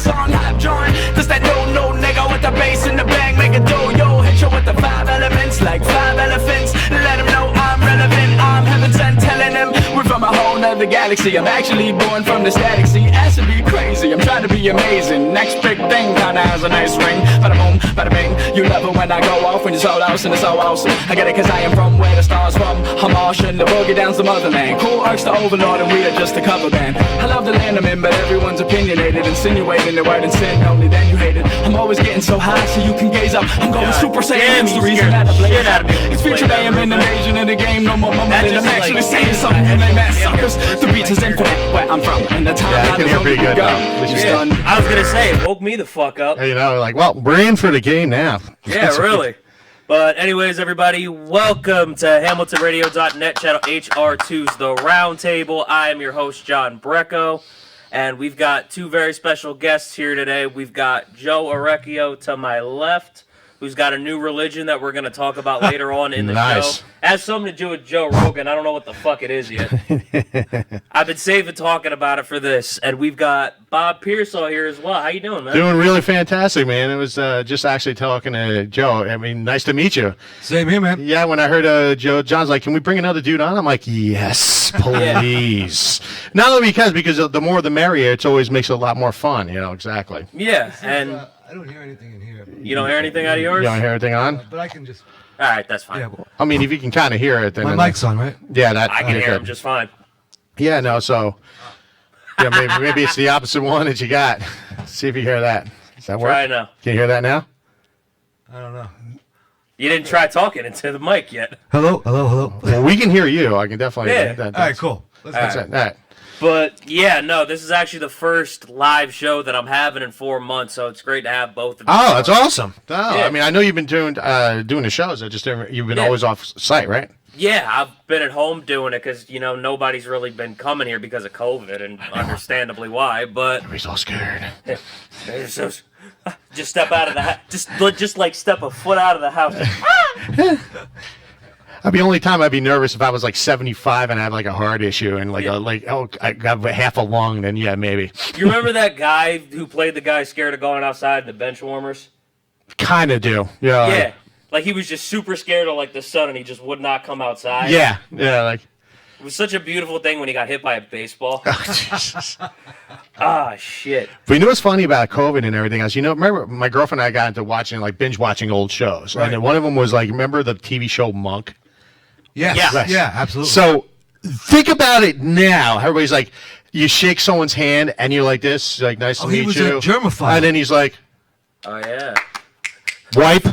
song I've joined. Just that no nigga with the bass and the bang. Make a yo, hit you with the 5 elements like 5 elephants. Let them know I'm relevant, I'm heaven sent, telling them we're from a whole nother galaxy. I'm actually born from the static sea. Ass to be crazy, I'm trying to be amazing. Next big thing kinda has a nice ring. Bada boom, bada bing. You love it when I go off, when you're so lost and it's so awesome. I get it cause I am from where the stars from. I'm Martian, the boogie down's the motherland. Cool arcs the overlord and we are just a cover band. I love the land I'm in, but everyone's opinionated, insinuating the word and sin, only then you hate it. I'm always getting so high so you can gaze up. I'm going Super Saiyan, it's the reason that I play it. It's future day, I'm in the invasion of the game, no more mumbling. I'm actually saying something, you lame ass suckers. The beat is infinite, where I'm from, and the time I can hear pretty good now. I was gonna say, it woke me the fuck up. You know, like, well, we're in for the game now. Yeah, really. But anyways, everybody, welcome to HamiltonRadio.net, channel HR2's The Roundtable. I am your host, John Brecco, and we've got two very special guests here today. We've got Joe ORECCHIO to my left, who's got a new religion that we're going to talk about later on in the show. Has something to do with Joe Rogan. I don't know what the fuck it is yet. I've been saving talking about it for this. And we've got Bob PEARSALL here as well. How you doing, man? Doing really fantastic, man. It was just actually talking to Joe. I mean, nice to meet you. Same here, man. Yeah, when I heard John's like, can we bring another dude on? I'm like, yes, please. Not only because the more the merrier. It always makes it a lot more fun, you know, exactly. Yeah, and I don't hear anything in here. You don't hear anything out of yours? You don't hear anything on? But I can just... All right, that's fine. Yeah, well, I mean, if you can kind of hear it, then... My mic's on, right? Yeah, that... I can hear him just fine. Yeah, no, so... Yeah, maybe it's the opposite one that you got. See if you hear that. Does that work? Try now. Can you hear that now? I don't know. You didn't try talking into the mic yet. Hello? Well, we can hear you. I can definitely hear that. All right, cool. That's it. All right. But, yeah, no, this is actually the first live show that I'm having in 4 months, so it's great to have both of you. Oh, that's awesome. Oh, Yeah. I mean, I know you've been doing the shows. You've been always off site, right? Yeah, I've been at home doing it because, you know, nobody's really been coming here because of COVID, and understandably why, but... Everybody's all scared. Just step out of the house. Just like step a foot out of the house. The only time I'd be nervous if I was like 75 and I had like a heart issue and I got half a lung, then yeah, maybe. You remember that guy who played the guy scared of going outside, the bench warmers? Kind of do. Yeah. Yeah. Like he was just super scared of like the sun and he just would not come outside. Yeah. Yeah. Like it was such a beautiful thing when he got hit by a baseball. Oh, Jesus. Shit. But you know what's funny about COVID and everything else? You know, remember my girlfriend and I got into watching, like binge watching old shows. Right. And then one of them was like, remember the TV show Monk? Yes. Yeah, absolutely. So think about it now. Everybody's like, you shake someone's hand and you're like this, like, nice to meet you. He was a germaphobe. And then he's like, oh, yeah. Wipe,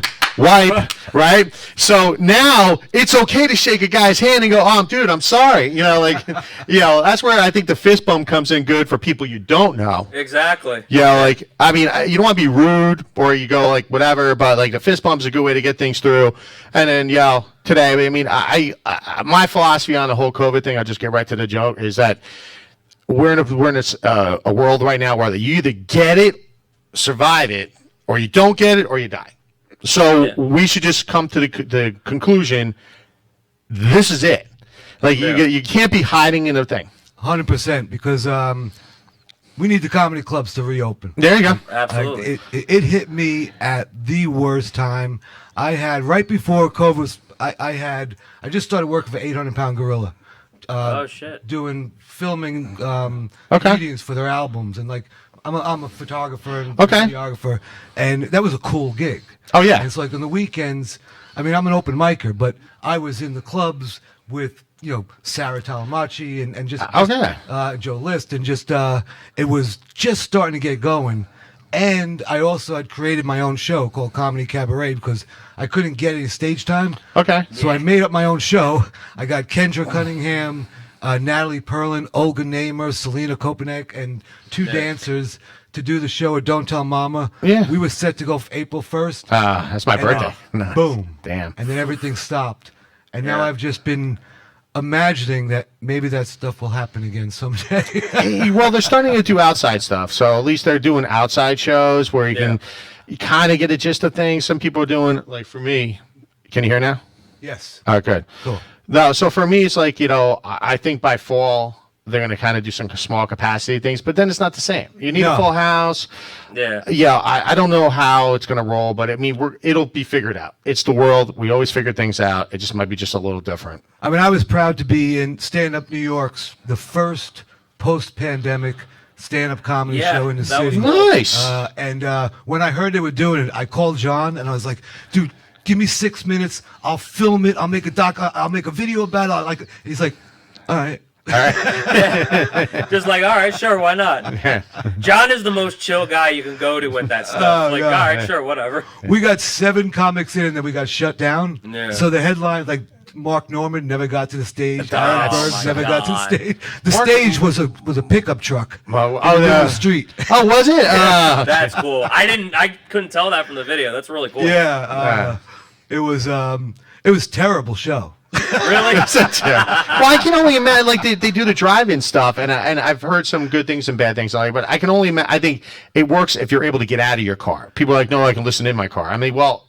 right? So now it's okay to shake a guy's hand and go, oh, dude, I'm sorry. You know, like, you know, that's where I think the fist bump comes in good for people you don't know. Exactly. You know, like, I mean, you don't want to be rude or you go like whatever, but like the fist bump's a good way to get things through. And then, you know, today, I mean, I my philosophy on the whole COVID thing, I'll just get right to the joke, is that we're in a world right now where you either get it, survive it, or you don't get it, or you die. So we should just come to the conclusion, this is it. Like, you can't be hiding in a thing. 100%, because we need the comedy clubs to reopen. There you go. Absolutely. It hit me at the worst time. I had, right before COVID was, I just started working for 800-Pound Gorilla. Oh, shit. Filming comedians for their albums, and like, I'm a photographer and videographer, and that was a cool gig. Oh, yeah. And it's like on the weekends, I mean, I'm an open micer, but I was in the clubs with, you know, Sarah Talamachi and Joe List, and just, it was just starting to get going. And I also had created my own show called Comedy Cabaret because I couldn't get any stage time. Okay. So I made up my own show. I got Kendra Cunningham, Natalie Perlin, Olga Namer, Selena Kopanek, and two dancers to do the show at Don't Tell Mama. Yeah. We were set to go for April 1st. That's my birthday. Nice. Boom. Damn. And then everything stopped. And now I've just been imagining that maybe that stuff will happen again someday. Well, they're starting to do outside stuff. So at least they're doing outside shows where you kind of get a gist of things. Some people are doing, like for me, can you hear now? Yes. All right, good. Cool. No, so for me, it's like, you know, I think by fall, they're going to kind of do some small capacity things, but then it's not the same. You need No. a full house. Yeah. I don't know how it's going to roll, but I mean, it'll be figured out. It's the world. We always figure things out. It just might be just a little different. I mean, I was proud to be in Stand Up New York's the first post-pandemic stand-up comedy show in the that was city. cool. Nice. And when I heard they were doing it, I called John and I was like, "Dude, give me 6 minutes. I'll film it. I'll make a I'll make a video about it." He's like, "All right." Just like, all right, sure, why not? John is the most chill guy you can go to with that stuff. Oh, like, God. all right, sure, whatever. We got 7 comics in, and then we got shut down. Yeah. So the headline, like Mark Norman, never got to the stage. Aaron Oh, Burns my never got to the God. stage. The stage was a pickup truck Well, in the middle of the street. Oh, was it? That's cool. I couldn't tell that from the video. That's really cool. Yeah, it was a terrible show. Really? Well, I can only imagine, like, they do the drive-in stuff, and I've heard some good things and bad things, like, but I can only imagine, I think it works if you're able to get out of your car. People are like, no, I can listen in my car. I mean, well,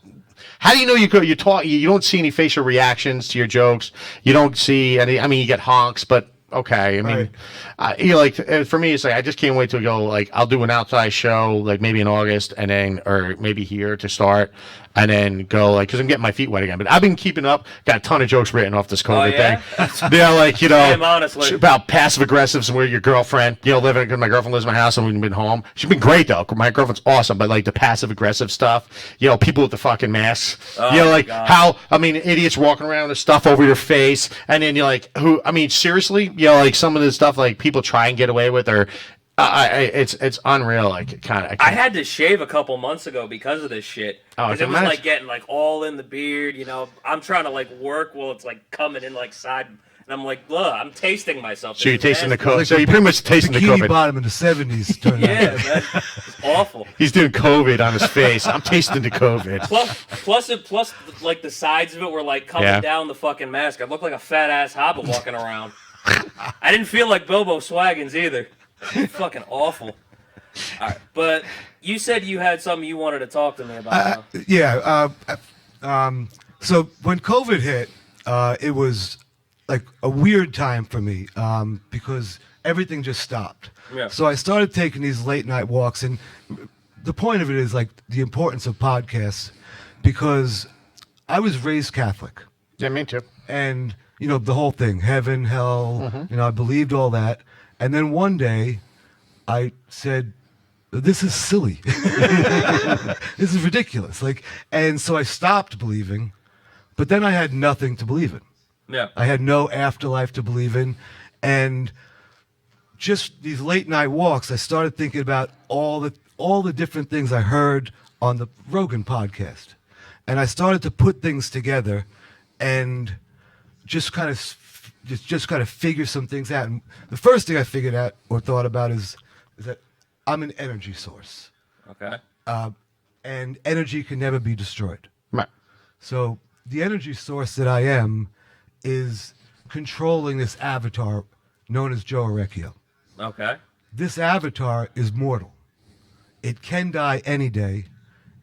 how do you know you don't see any facial reactions to your jokes. You don't see any, I mean, you get honks, but okay. I mean, for me, it's like, I just can't wait to go, like, I'll do an outside show, like, maybe in August, and then, or maybe here to start, and then go, like, because I'm getting my feet wet again. But I've been keeping up, got a ton of jokes written off this COVID thing. Yeah, like, Damn, honestly. about passive aggressives and where your girlfriend, living, because my girlfriend lives in my house and we've been home. She's been great, though. My girlfriend's awesome, but, like, the passive aggressive stuff, people with the fucking masks, like, God. how, I mean, idiots walking around with stuff over your face, and then you're like, I mean, seriously, like, some of the stuff, like, people try and get away with, or it's unreal. Like, kind of. I had to shave a couple months ago because of this shit. Oh, Because I it can was imagine. like getting like all in the beard. I'm trying to like work while it's like coming in like side, and I'm like, look, I'm tasting myself. So you're This is tasting the nasty. COVID. So you're pretty much tasting the Bikini COVID. bottom in the 70s turned Yeah, out. man, it's awful. He's doing COVID on his face. I'm tasting the COVID. Plus, like the sides of it were like coming down the fucking mask. I looked like a fat ass hobbit walking around. I didn't feel like Bilbo Swaggins either. Fucking awful. All right, but you said you had something you wanted to talk to me about. So when COVID hit, it was like a weird time for me because everything just stopped. Yeah. So I started taking these late night walks, and the point of it is like the importance of podcasts, because I was raised Catholic, Yeah, me too. and the whole thing, heaven, hell, I believed all that, and then one day I said, this is silly. This is ridiculous. And so I stopped believing, but then I had nothing to believe in. Yeah. I had no afterlife to believe in. And just these late night walks, I started thinking about all the different things I heard on the Rogan podcast. And I started to put things together and just kind of figure some things out. And the first thing I figured out or thought about is that I'm an energy source. Okay. And energy can never be destroyed. Right. So the energy source that I am is controlling this avatar known as Joe Orecchio. Okay. This avatar is mortal. It can die any day,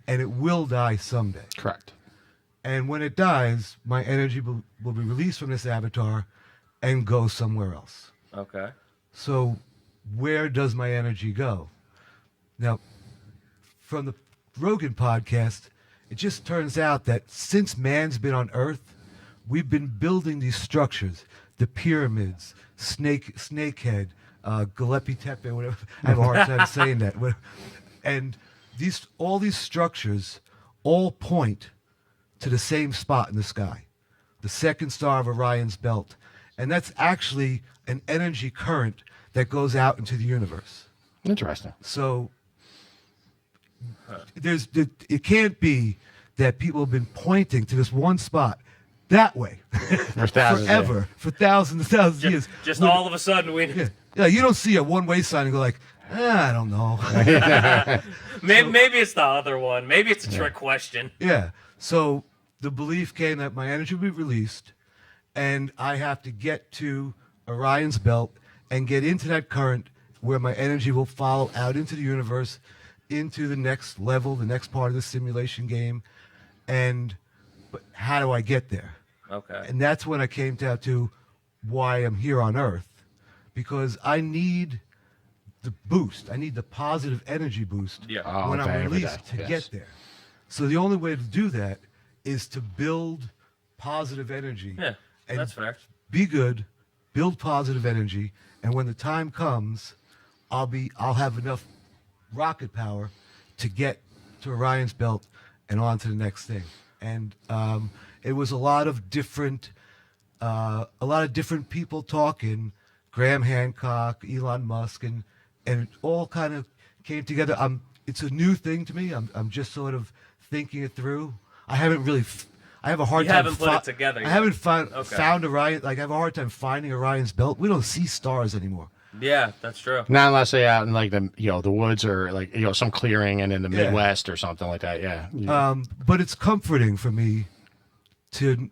and it will die someday. Correct. And when it dies, my energy will be released from this avatar and go somewhere else. Okay. So where does my energy go? Now, from the Rogan podcast, it just turns out that since man's been on Earth, we've been building these structures, the pyramids, Snakehead, Galepi Tepe, whatever. I have a hard time saying that. And all these structures all point to the same spot in the sky, the second star of Orion's belt. And that's actually an energy current that goes out into the universe. Interesting. So it can't be that people have been pointing to this one spot that way For thousands, forever, for thousands and thousands of years. Just all of a sudden we. Yeah, you don't see a one-way sign and go like, I don't know. Maybe it's the other one. Maybe it's a trick question. Yeah. So the belief came that my energy will be released, and I have to get to Orion's belt and get into that current where my energy will follow out into the universe, into the next level, the next part of the simulation game. But how do I get there? Okay. And that's when I came down to why I'm here on Earth, because I need the boost. I need the positive energy boost when I'm released to get there. So the only way to do that is to build positive energy. Yeah, and that's fair. Be good, build positive energy, and when the time comes, I'll have enough rocket power to get to Orion's belt and on to the next thing. And it was a lot of different people talking. Graham Hancock, Elon Musk, and it all kind of came together. It's a new thing to me. I'm just sort of thinking it through. I haven't really. I have a hard time. Haven't put it together yet. I haven't found Orion. Like I have a hard time finding Orion's belt. We don't see stars anymore. Yeah, that's true. Not unless they out in like the woods or like some clearing and in the Midwest or something like that. Yeah. But it's comforting for me to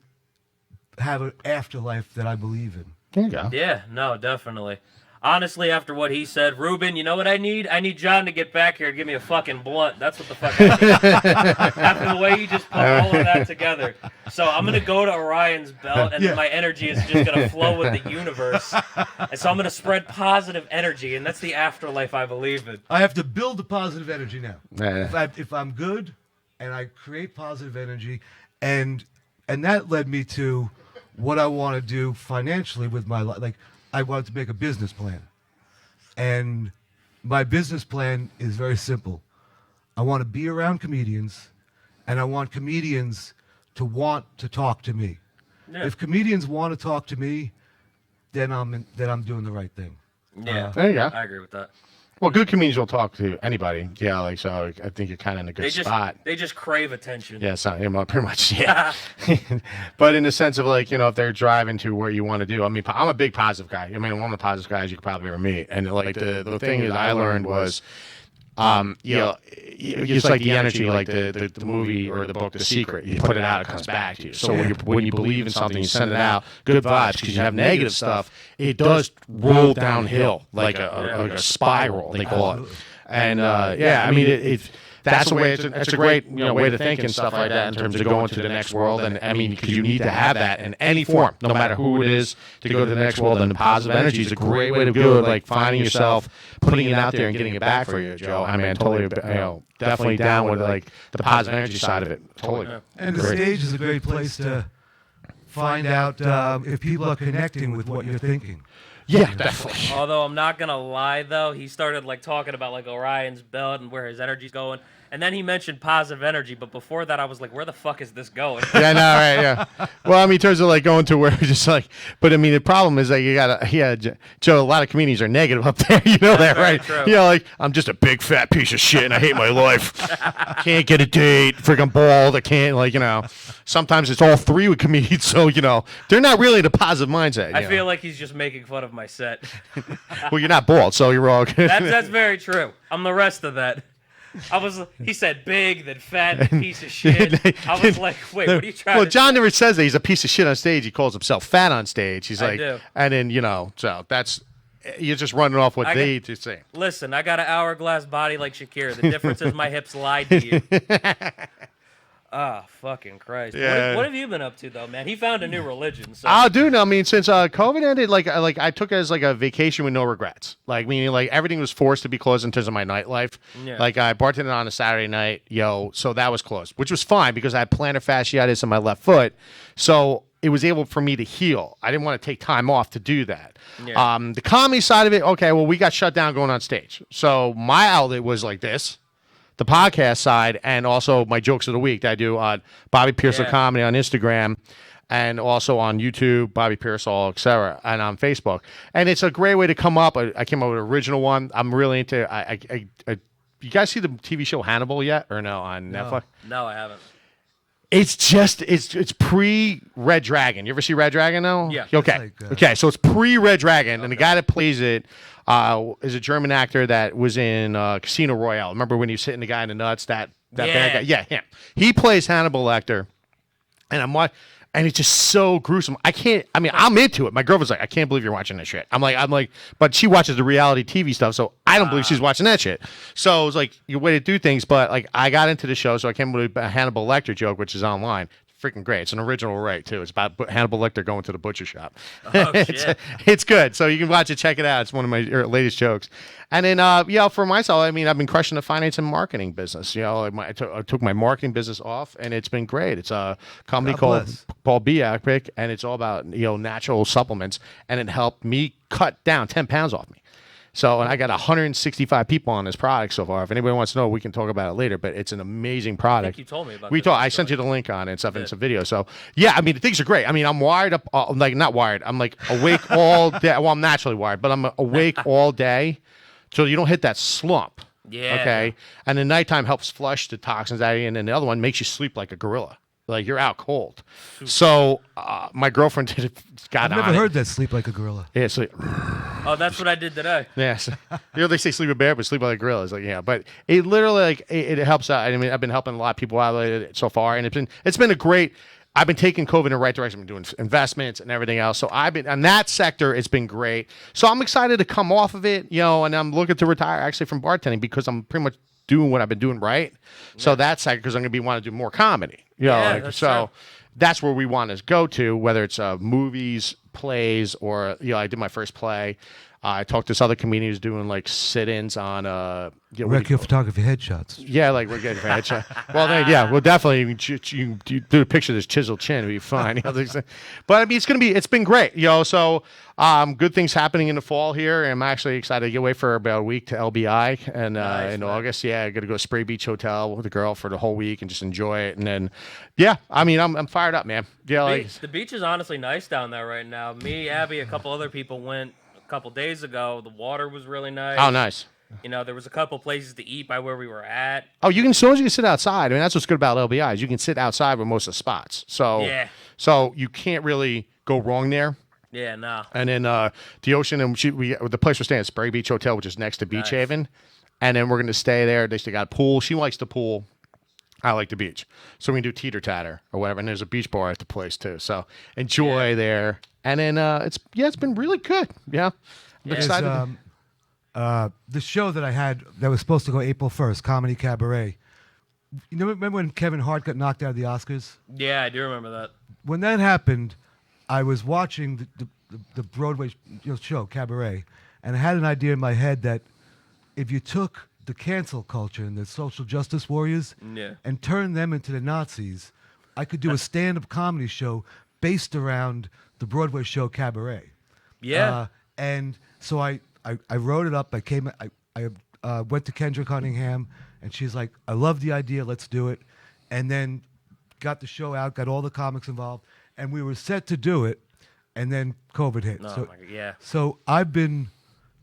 have an afterlife that I believe in. There you go. Yeah, no, definitely. Honestly, after what he said, Ruben, you know what I need? I need John to get back here and give me a fucking blunt. That's what the fuck I need. After the way you just put all of that together. So I'm going to go to Orion's belt, and then my energy is just going to flow with the universe. And so I'm going to spread positive energy, and that's the afterlife I believe in. I have to build the positive energy now. Yeah. If I'm good and I create positive energy, and that led me to what I want to do financially with my life. Like, I wanted to make a business plan. And my business plan is very simple. I want to be around comedians, and I want comedians to want to talk to me. Yeah. If comedians want to talk to me, then I'm doing the right thing. Yeah, there you go. I agree with that. Well, good comedians will talk to anybody. Yeah, like so. I think you're kind of in a good spot. They just crave attention. Yeah, so, pretty much. Yeah. But in the sense of like if they're driving to where you want to do. I mean, I'm a big positive guy. I mean, one of the positive guys you could probably ever meet. And like the thing is, I learned was, it's like the energy, like the movie or the book, The Secret. You put it out, it comes back to you. So when you believe in something, you send it out, good vibes. Because you have negative stuff, it does roll downhill like a spiral, they call it. And I mean, that's the way. It's a great way to think and stuff like that in terms of going to the next world. And I mean, because you need to have that in any form, no matter who it is, to go to the next world. And the positive energy is a great way to do it. Like finding yourself, putting it out there, and getting it back for you, Joe. I mean, totally, definitely down with like the positive energy side of it. Totally. Yeah. And the stage is a great place to find out if people are connecting with what you're thinking. Yeah, definitely. Although I'm not gonna lie, though, he started like talking about like Orion's belt and where his energy's going, and then he mentioned positive energy. But before that, I was like, where the fuck is this going? Yeah, no, right, yeah. Well, I mean, in terms of like going to where it's just like, but I mean, the problem is that you gotta, Joe. A lot of comedians are negative up there. You know that, right? True. Like I'm just a big fat piece of shit and I hate my life. Can't get a date. Freaking bald. I can't Sometimes it's all three with comedians, so they're not really the positive mindset. I feel like he's just making fun of my set. Well, you're not bald, so you're wrong. That's very true. I'm the rest of that. He said big, then fat, piece of shit. I was like, wait, what are you trying to Well, John never says that he's a piece of shit on stage. He calls himself fat on stage. He's like, do. And then, so that's, you're just running off what they just say. Listen, I got an hourglass body like Shakira. The difference is my hips lied to you. Fucking Christ. Yeah. What have you been up to, though, man? He found a new religion. So. Oh, dude, I mean, since COVID ended, I took it as like a vacation with no regrets. Like, meaning like everything was forced to be closed in terms of my nightlife. Yeah. Like, I bartended on a Saturday night, so that was closed, which was fine because I had plantar fasciitis in my left foot. So it was able for me to heal. I didn't want to take time off to do that. Yeah. The comedy side of it, okay, well, we got shut down going on stage. So my outlet was like this. The podcast side, and also my jokes of the week that I do on Bobby Pearsall Comedy on Instagram, and also on YouTube, Bobby Pearsall, etc., and on Facebook. And it's a great way to come up. I came up with an original one. I'm really into. You guys see the TV show Hannibal yet, or no on Netflix? No, I haven't. It's just it's pre Red Dragon. You ever see Red Dragon now? Yeah. Okay. Okay. So it's pre Red Dragon, and the guy that plays it is a German actor that was in Casino Royale. Remember when he was hitting the guy in the nuts? That bad guy. Yeah, him. He plays Hannibal Lecter, and it's just so gruesome. I'm into it. My girlfriend's like, I can't believe you're watching this shit. I'm like, but she watches the reality TV stuff, so I don't believe she's watching that shit. So it was like your way to do things. But like, I got into the show, so I came up with a Hannibal Lecter joke, which is online. freaking great. It's an original right too. It's about Hannibal Lecter going to the butcher shop. Oh, shit. It's good. So you can watch it, check it out. It's one of my latest jokes. And then, for myself, I mean, I've been crushing the finance and marketing business. I took my marketing business off, and it's been great. It's a company called Be Epic, and it's all about natural supplements, and it helped me cut down 10 pounds off me. So, and I got 165 people on this product so far. If anybody wants to know, we can talk about it later. But it's an amazing product. I think you told me about it. I sent you the link on it and stuff, and some video. So, yeah, I mean, things are great. I mean, I'm wired up, not wired. I'm like awake all day. Well, I'm naturally wired, but I'm awake all day, so you don't hit that slump. Yeah. Okay. And the nighttime helps flush the toxins out of you, and then the other one makes you sleep like a gorilla. Like you're out cold. So my girlfriend got on. I've never heard that, sleep like a gorilla. Yeah, sleep. Oh, that's what I did today. Yes. They say sleep a bear, but sleep like a gorilla. It's like, yeah. But it literally it helps out. I mean, I've been helping a lot of people out with it so far, and it's been a great. I've been taking COVID in the right direction. I've been doing investments and everything else. So I've been on that sector. It's been great. So I'm excited to come off of it, and I'm looking to retire actually from bartending because I'm pretty much doing what I've been doing right. Yeah. So that sector, because I'm going to want to do more comedy. That's true. That's where we want to go to, whether it's movies, plays, or I did my first play. I talked to this other comedian who's doing like sit-ins on ORECCHIO photography headshots. Yeah, like we're getting headshot. Well, well, definitely you do a picture of this chiseled chin, it'll be fine. But I mean, it's been great, So good things happening in the fall here. I'm actually excited to get away for about a week to LBI and in August. Yeah, I got to go to Spray Beach Hotel with the girl for the whole week and just enjoy it. And then, I mean, I'm fired up, man. Yeah, the beach is honestly nice down there right now. Me, Abby, a couple other people went a couple days ago. The water was really nice. Oh, nice. There was a couple places to eat by where we were at. Oh, as soon as you can sit outside. I mean, that's what's good about LBI is you can sit outside with most of the spots. So you can't really go wrong there. Yeah, no. And then the ocean, and the place we're staying at Spray Beach Hotel, which is next to Beach Haven. And then we're going to stay there. They still got a pool. She likes the pool. I like the beach. So we can do teeter-tatter or whatever. And there's a beach bar at the place, too. So enjoy there. And then it's been really good. Yeah. I'm excited. The show that I had that was supposed to go April 1st, Comedy Cabaret. Remember when Kevin Hart got knocked out of the Oscars? Yeah, I do remember that. When that happened, I was watching the Broadway show, Cabaret, and I had an idea in my head that if you took the cancel culture and the social justice warriors and turned them into the Nazis, I could do a stand-up comedy show based around the Broadway show Cabaret. Yeah. And so I wrote it up. I went to Kendra Cunningham, and she's like, I love the idea. Let's do it. And then got the show out, got all the comics involved, and we were set to do it, and then COVID hit. Oh, So I've been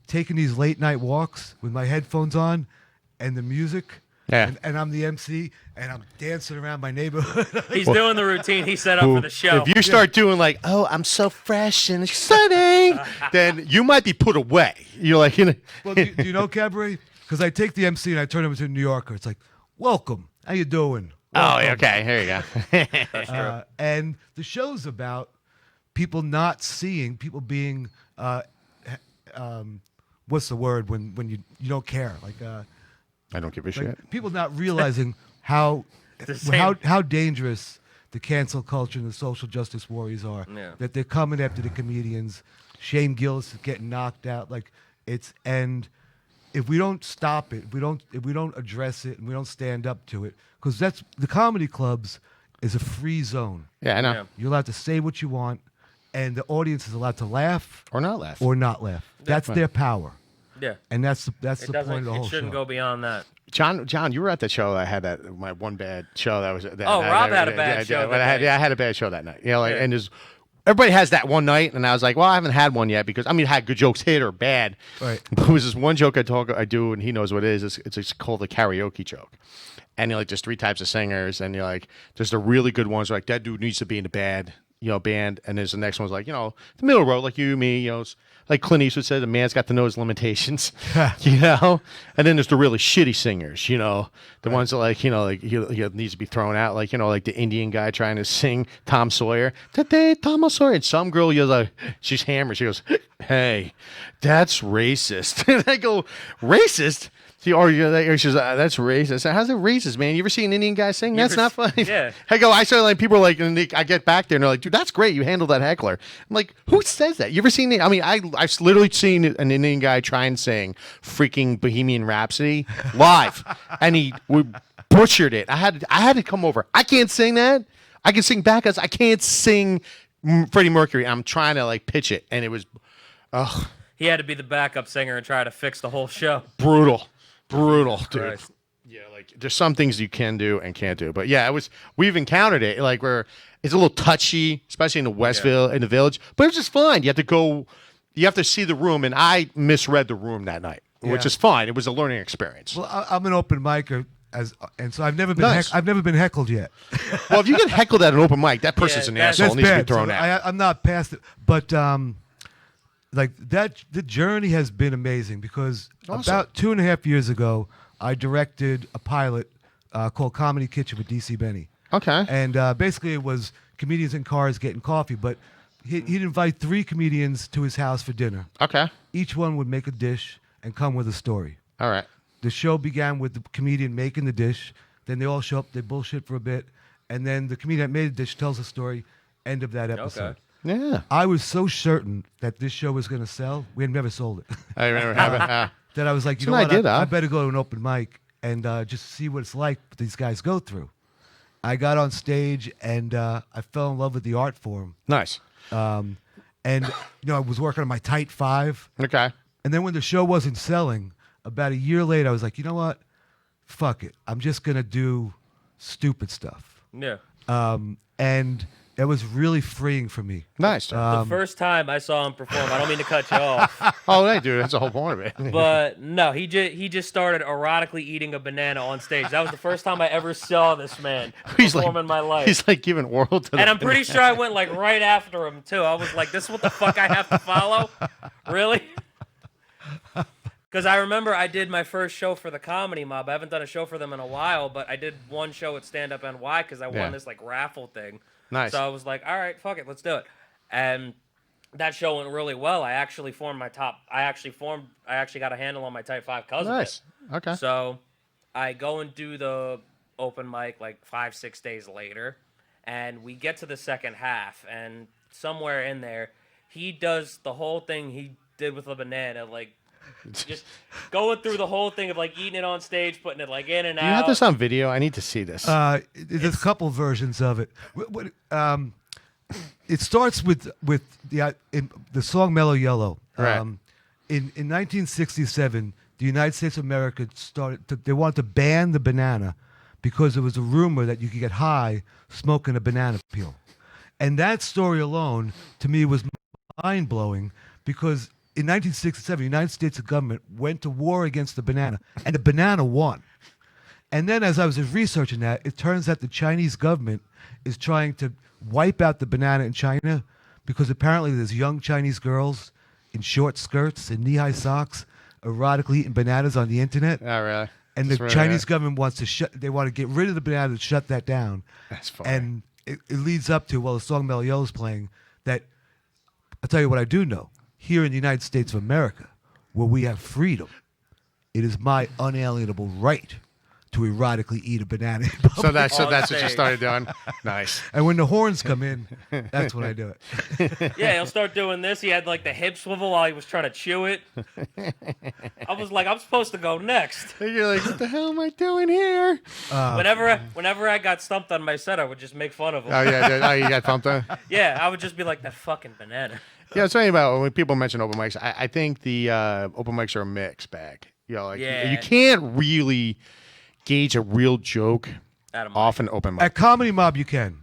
taking these late night walks with my headphones on and the music. Yeah. And I'm the MC, and I'm dancing around my neighborhood. He's doing the routine he set up for the show. If you start doing like, oh, I'm so fresh and exciting, then you might be put away. You're like, Well, do you know Cabaret? Because I take the MC and I turn him into a New Yorker. It's like, welcome. How you doing? Welcome. Oh, okay. Here you go. That's true. And the show's about people not seeing, people being, what's the word when you don't care? Like, I don't give a shit. People not realizing how dangerous the cancel culture and the social justice warriors are. Yeah. That they're coming after the comedians. Shane Gillis is getting knocked out. And if we don't stop it, if we don't address it, and we don't stand up to it, because that's the comedy clubs is a free zone. Yeah, I know. Yeah. You're allowed to say what you want, and the audience is allowed to laugh Or not laugh. That's their power. Yeah. And that's the point of the whole It shouldn't show. go beyond that. John, you were at that show. I had my one bad show. Rob had a bad show. I had a bad show that night. And there's everybody has that one night, and I was like, well, I haven't had one yet because I had good jokes hit or bad. Right. But it was this one joke I do, and he knows what it is. It's called the karaoke joke. And there's 3 types of singers, and there's the really good ones like that dude needs to be in the band, and there's the next one's like, the middle road, like you, me, like Clint Eastwood said, a man's got to know his limitations, And then there's the really shitty singers, the ones that like, he needs to be thrown out, like, like the Indian guy trying to sing Tom Sawyer, today Tom Sawyer, and some girl yells like, she's hammered, she goes, hey, that's racist. And I go, racist? See, or she's that's racist. How's it racist, man? You ever see an Indian guy sing? That's not funny. Yeah. I started like people are like, and I get back there and they're like, dude, that's great. You handled that heckler. I'm like, who says that? You ever seen it? I mean, I've literally seen an Indian guy try and sing freaking Bohemian Rhapsody live, and he butchered it. I had to come over. I can't sing that. I can sing backups. I can't sing Freddie Mercury. I'm trying to like pitch it, and it was, He had to be the backup singer and try to fix the whole show. brutal, dude. Christ. Yeah, like there's some things you can do and can't do, but yeah, we've encountered it like where it's a little touchy, especially in the Westville in the Village, but it's just fine. You have to see the room, and I misread the room that night, which is fine. It was a learning experience. Well, I'm an open micer, and so I've never been Nice. I've never been heckled yet. Well, if you get heckled at an open mic, that person's an that's- asshole and needs to be bad. thrown So out. I'm not past it, but like that, the journey has been amazing because Awesome. about 2.5 years ago, I directed a pilot called Comedy Kitchen with DC Benny. Okay. And basically, it was comedians in cars getting coffee, but he'd invite 3 comedians to his house for dinner. Okay. Each one would make a dish and come with a story. All right. The show began with the comedian making the dish. Then they all show up, they bullshit for a bit, and then the comedian that made the dish tells a story. End of that episode. Okay. Yeah. I was so certain that this show was going to sell. We had never sold it. I remember having. That I was like, It's you know an what? idea, though. I better go to an open mic and just see what it's like what these guys go through. I got on stage and I fell in love with the art form. Nice. And I was working on my tight 5. Okay. And then when the show wasn't selling, about a year later, I was like, you know what? Fuck it. I'm just going to do stupid stuff. Yeah. And it was really freeing for me. Nice. The first time I saw him perform, I don't mean to cut you off, Oh, hey, dude, that's the whole point of it. but no, he just started erotically eating a banana on stage. That was the first time I ever saw this man perform in my life. He's like giving oral to. And I'm pretty sure I went like right after him too. I was like, "This is what the fuck I have to follow, really?" Because I remember I did my first show for the Comedy Mob. I haven't done a show for them in a while, but I did one show at Stand Up NY because I won this like raffle thing. Nice. So I was like, all right, fuck it, let's do it. And that show went really well. I actually formed my top. I actually got a handle on my Type 5 cousin. Nice. Okay. So I go and do the open mic like 5-6 days later, and we get to the second half, and somewhere in there, he does the whole thing he did with the banana, like just going through the whole thing of like eating it on stage, putting it like in and out. You have this on video. I need to see this. There's a couple versions of it. It starts with the song "Mellow Yellow." Right. In 1967, the United States of America they wanted to ban the banana because there was a rumor that you could get high smoking a banana peel, and that story alone to me was mind blowing because in 1967, the United States government went to war against the banana, and the banana won. And then as I was researching that, it turns out the Chinese government is trying to wipe out the banana in China because apparently there's young Chinese girls in short skirts and knee-high socks erotically eating bananas on the internet. Oh, really? And the Chinese government wants to they want to get rid of the banana and shut that down. That's funny. And it leads up to, the song Mellow Yellow is playing, that I'll tell you what I do know. Here in the United States of America, where we have freedom, it is my unalienable right to erotically eat a banana. So that's On what you stage. started doing. Nice. And when the horns come in, that's when I do it. Yeah, he'll start doing this. He had like the hip swivel while he was trying to chew it. I was like, I'm supposed to go next. You're like, what the hell am I doing here? Whenever I got stumped on my set, I would just make fun of him. Oh yeah. Oh, you got thumped on. Yeah, I would just be like, that fucking banana. Yeah, I was talking about when people mention open mics. I think the open mics are a mixed bag. You know, like Yeah. you can't really gauge a real joke At a mic. off an open mic. At Comedy Mob, you can,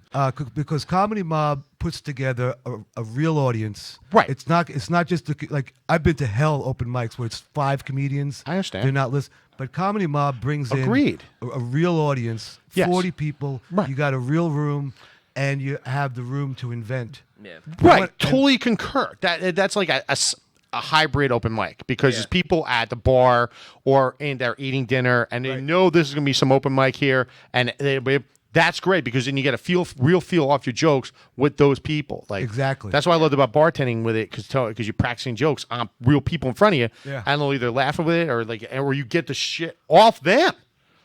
because Comedy Mob puts together a real audience. Right. It's not just like I've been to hell open mics where it's 5 comedians. I understand. They're not listening. But Comedy Mob brings Agreed. in a real audience. Yes. 40 people. Right. You got a real room, and you have the room to invent. Yeah. Right, What- totally concur. That's like a hybrid open mic because there's people at the bar or they're eating dinner and they know this is gonna be some open mic here and That's great because then you get a real feel off your jokes with those people. Like Exactly. That's what I loved about bartending with it because you're practicing jokes on real people in front of you. Yeah. And they'll either laugh with it or you get the shit off them.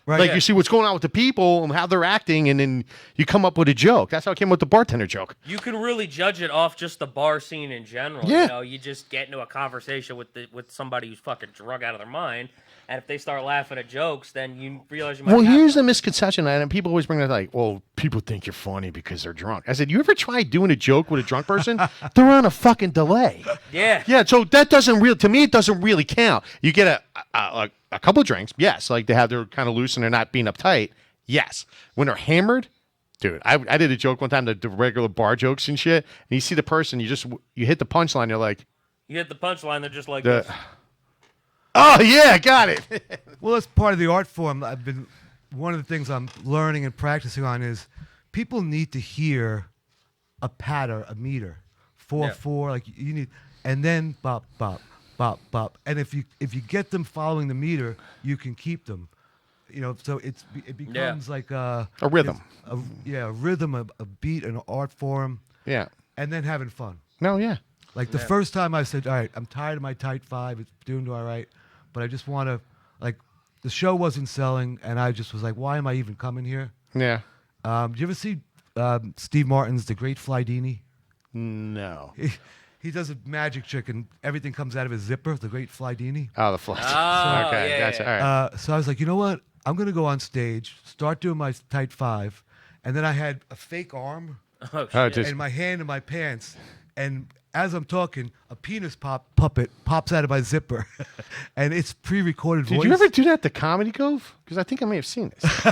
Right. Like you see what's going on with the people and how they're acting, and then you come up with a joke. That's how I came up with the bartender joke. You can really judge it off just the bar scene in general. Yeah. You know, you just get into a conversation with somebody who's fucking drunk out of their mind, and if they start laughing at jokes, then you realize you might. Well, have here's to. the misconception, and people always bring it like, well, people think you're funny because they're drunk. I said, you ever try doing a joke with a drunk person? They're on a fucking delay. Yeah. Yeah, so that doesn't really, to me, it doesn't really count. You get a couple of drinks, yes, like they have they're kind of loose and they're not being uptight, yes. When they're hammered, dude, I did a joke one time, the regular bar jokes and shit, and you see the person, you hit the punchline, you're like, You hit the punchline, they're just like this. oh yeah, got it. Well, that's part of the art form. One of the things I'm learning and practicing on is people need to hear a patter, a meter, 4/4. Like you need, and then bop bop bop bop. And if you get them following the meter, you can keep them. You know, so it becomes like a rhythm. A rhythm, a beat, an art form. Yeah. And then having fun. No, yeah. Like the first time I said, all right, I'm tired of my tight five. It's doing all right, but I just want to, like, the show wasn't selling, and I just was like, why am I even coming here? Yeah. Do you ever see Steve Martin's The Great Flydini? No. He does a magic trick, and everything comes out of his zipper, The Great Flydini. Oh, the flight. Oh, okay, yeah, gotcha. yeah. All right. So I was like, you know what? I'm going to go on stage, start doing my tight five, and then I had a fake arm Oh, Oh, shit. just- and my hand in my pants, and as I'm talking, a penis puppet pops out of my zipper, and it's pre-recorded voice. Did you ever do that at the Comedy Cove? Because I think I may have seen this.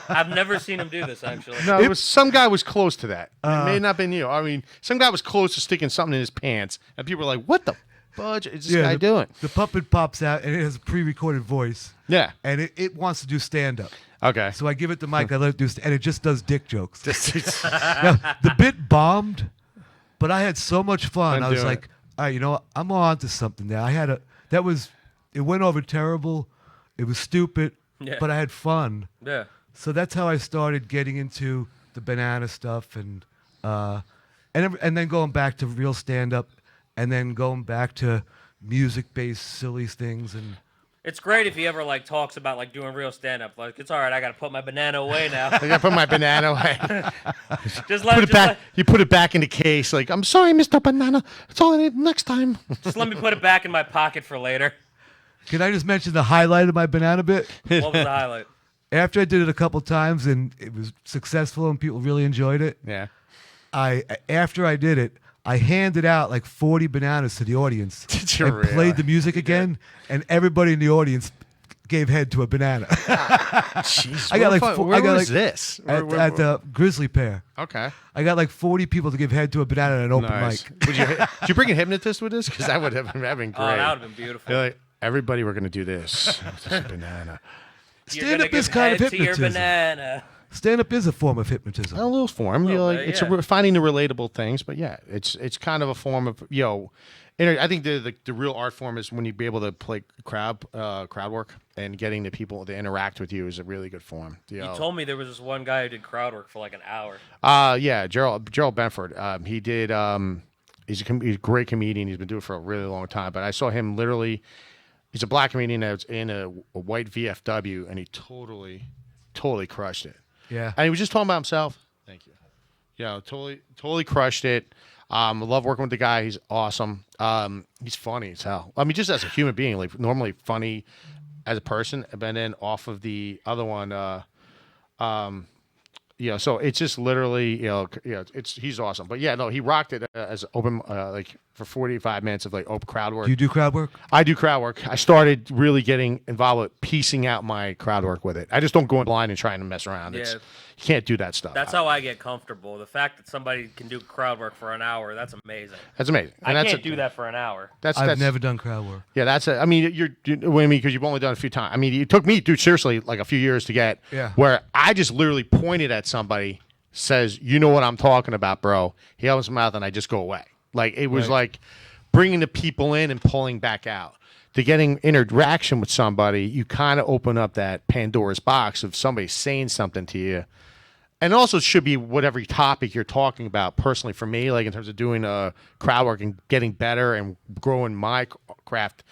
I've never seen him do this, actually. No, it was some guy was close to that. It may not have been you. I mean, some guy was close to sticking something in his pants, and people were like, "What the fudge is this guy doing?" The puppet pops out, and it has a pre-recorded voice. Yeah. And it wants to do stand-up. Okay. So I give it to Mike, I let it do, and it just does dick jokes. Now, the bit bombed, but I had so much fun. I'm I was doing like, all right, you know what? I'm on to something there. It went over terrible. It was stupid, Yeah. but I had fun. Yeah. So that's how I started getting into the banana stuff and then going back to real stand-up and then going back to music-based silly things and It's great if he ever like talks about like doing real stand-up. Like, it's all right, I got to put my banana away now. I gotta put my banana away. just let Put me it back. You put it back in the case. Like, I'm sorry, Mr. Banana. That's all I need next time. just let me put it back in my pocket for later. Can I just mention the highlight of my banana bit? What was the highlight? After I did it a couple times and it was successful and people really enjoyed it, Yeah. after I did it, I handed out like 40 bananas to the audience. Did you and really? played the music again, and everybody in the audience gave head to a banana. Jeez. I got like where I got was like this? at the Grizzly Pear. Okay. I got like 40 people to give head to a banana at an open Nice. mic. Did you bring a hypnotist with this? Because that would have been great. Oh, that would have been beautiful. You're like, everybody, we're gonna do this. Just a banana. You're Stand gonna up is give kind of head to your hypnotism. banana. Stand up is a form of hypnotism. A little form. Little Like, bit, it's yeah. finding the relatable things, but yeah, it's kind of a form of I think the real art form is when you be able to play crowd work and getting the people to interact with you is a really good form. You told me there was this one guy who did crowd work for like an hour. Yeah, Gerald Benford. He did. He's a great comedian. He's been doing it for a really long time. But I saw him literally. He's a black comedian that's in a white VFW, and he totally crushed it. Yeah. And he was just talking about himself. Thank you. Yeah, totally crushed it. I love working with the guy. He's awesome. He's funny as hell. I mean, just as a human being, like normally funny as a person, and then off of the other one, so it's just literally, he's awesome. But yeah, no, he rocked it as open, like for 45 minutes of like open crowd work. Do you do crowd work? I do crowd work. I started really getting involved with piecing out my crowd work with it. I just don't go in line and trying to mess around. Yeah. You can't do that stuff. That's how I get comfortable. The fact that somebody can do crowd work for an hour, that's amazing. That's amazing. And I that's can't do that for an hour. I've never done crowd work. Yeah, that's it. I mean, because you've only done it a few times. I mean, it took me, dude, seriously, like a few years to get where I just literally pointed at somebody, says, "You know what I'm talking about, bro." He opens his mouth and I just go away. Like it was like bringing the people in and pulling back out. To getting interaction with somebody, you kind of open up that Pandora's box of somebody saying something to you. And also it should be whatever topic you're talking about personally for me, like in terms of doing crowd work and getting better and growing my craft,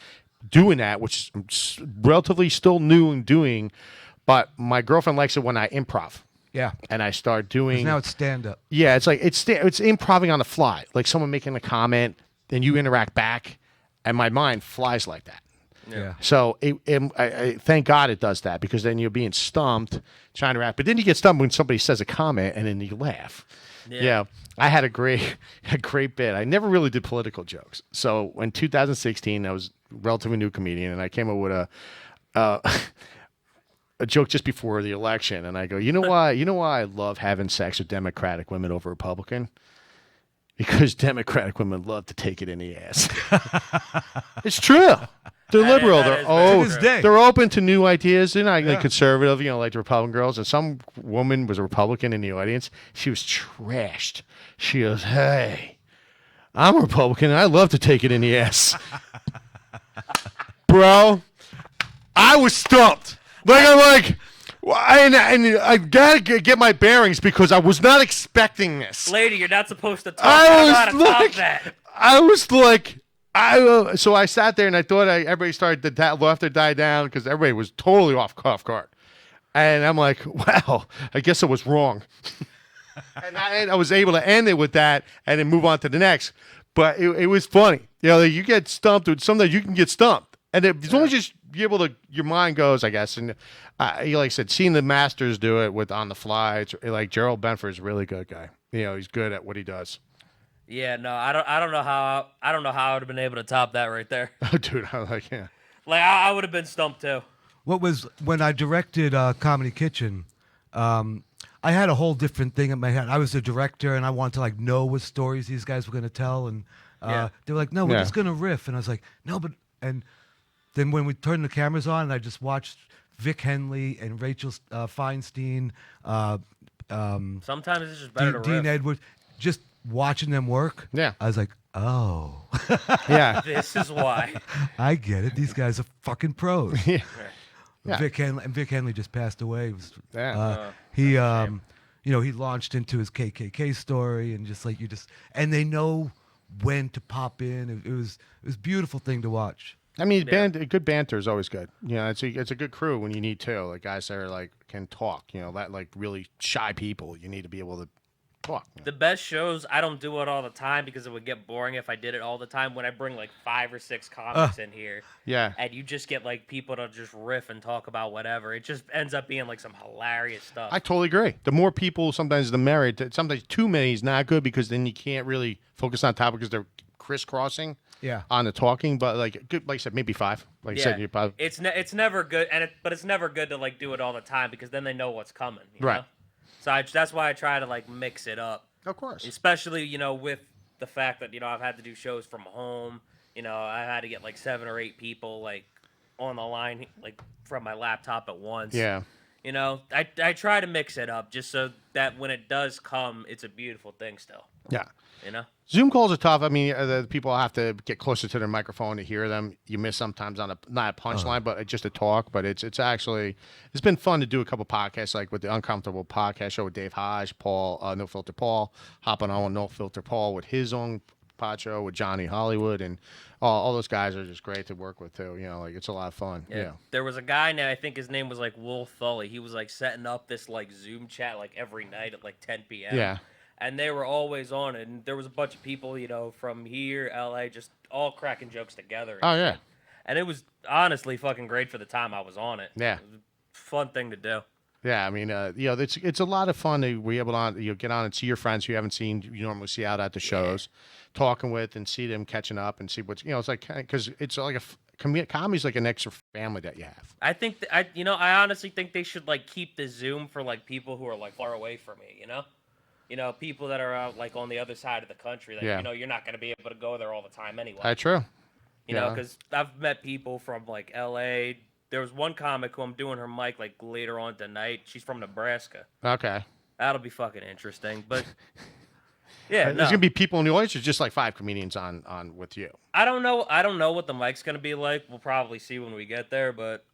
doing that, which is relatively still new and doing. But my girlfriend likes it when I improv. Yeah. And I start doing. Now it's stand up. Yeah, it's like it's improvising on the fly. Like someone making a comment, then you interact back, and my mind flies like that. Yeah. So I thank God it does that, because then you're being stumped trying to rap. But then you get stumped when somebody says a comment and then you laugh. Yeah. I had a great bit. I never really did political jokes. So in 2016, I was a relatively new comedian, and I came up with a joke just before the election, and I go, you know why I love having sex with Democratic women over Republican? Because Democratic women love to take it in the ass. It's true. They're liberal. They're open to new ideas. They're not conservative, like the Republican girls. And some woman was a Republican in the audience. She was trashed. She goes, "Hey, I'm a Republican, and I love to take it in the ass." Bro, I was stumped. And I gotta get my bearings, because I was not expecting this. Lady, you're not supposed to talk. I was that. So I sat there and I thought everybody started to laughter die down, because everybody was totally off guard. And I'm like, wow, I guess I was wrong. And I was able to end it with that and then move on to the next. But it was funny. You get stumped with something, you can get stumped. And as long as you're able to, your mind goes, I guess. And like I said, seeing the masters do it with on the fly, it's like Gerald Benford is a really good guy. He's good at what he does. Yeah, no, I don't know how I would have been able to top that right there. Oh, dude, I would have been stumped too. What was when I directed Comedy Kitchen? I had a whole different thing in my head. I was the director, and I wanted to know what stories these guys were going to tell, and they were like, "No, we're just going to riff," and I was like, "No, but." And then when we turned the cameras on, and I just watched Vic Henley and Rachel Feinstein. Sometimes it's just better to Dean riff. Edwards, just watching them work. Yeah, I was like, oh, yeah, this is why. I get it. These guys are fucking pros. Yeah. Vic Henley just passed away. He launched into his KKK story, and and they know when to pop in. It was a beautiful thing to watch. I mean, good banter is always good. It's a good crew when you need to. Like guys that are can talk. That really shy people. You need to be able to talk. The best shows, I don't do it all the time because it would get boring if I did it all the time. When I bring 5 or 6 comics in here, and you just get people to just riff and talk about whatever, it just ends up being some hilarious stuff. I totally agree. The more people, sometimes the merrier. Sometimes too many is not good, because then you can't really focus on topic because they're crisscrossing. Yeah. On the talking, but good, like I said, maybe 5. Like you said, you probably. It's never good, but it's never good to do it all the time, because then they know what's coming. You right. know? So that's why I try to mix it up. Of course. Especially with the fact that I've had to do shows from home. I had to get 7 or 8 people on the line from my laptop at once. Yeah. I try to mix it up just so that when it does come, it's a beautiful thing still. Yeah. Zoom calls are tough. I mean, the people have to get closer to their microphone to hear them. You miss sometimes on not a punchline, but just a talk. But it's been fun to do a couple podcasts, with the Uncomfortable Podcast Show with Dave Hodge, Paul, No Filter Paul, hopping on No Filter Paul with his own pod show with Johnny Hollywood, and all those guys are just great to work with too. It's a lot of fun. Yeah. There was a guy now, I think his name was Wolf Thully. He was setting up this Zoom chat every night at 10 p.m. Yeah. And they were always on it. And there was a bunch of people, from here, LA, just all cracking jokes together. Oh, yeah. And it was honestly fucking great for the time I was on it. Yeah. It was a fun thing to do. Yeah, I mean, it's a lot of fun to be able to get on and see your friends who you haven't seen, you normally see out at the shows, talking with and see them catching up and see what's, it's because it's comedy's like an extra family that you have. I think, I honestly think they should keep the Zoom for people who are far away from me, people that are out on the other side of the country that you're not going to be able to go there all the time anyway. That's true. Because I've met people from LA. There was one comic who I'm doing her mic later on tonight. She's from Nebraska. Okay. That'll be fucking interesting. But there's gonna be people in the audience, or just 5 comedians on with you. I don't know what the mic's gonna be like. We'll probably see when we get there. But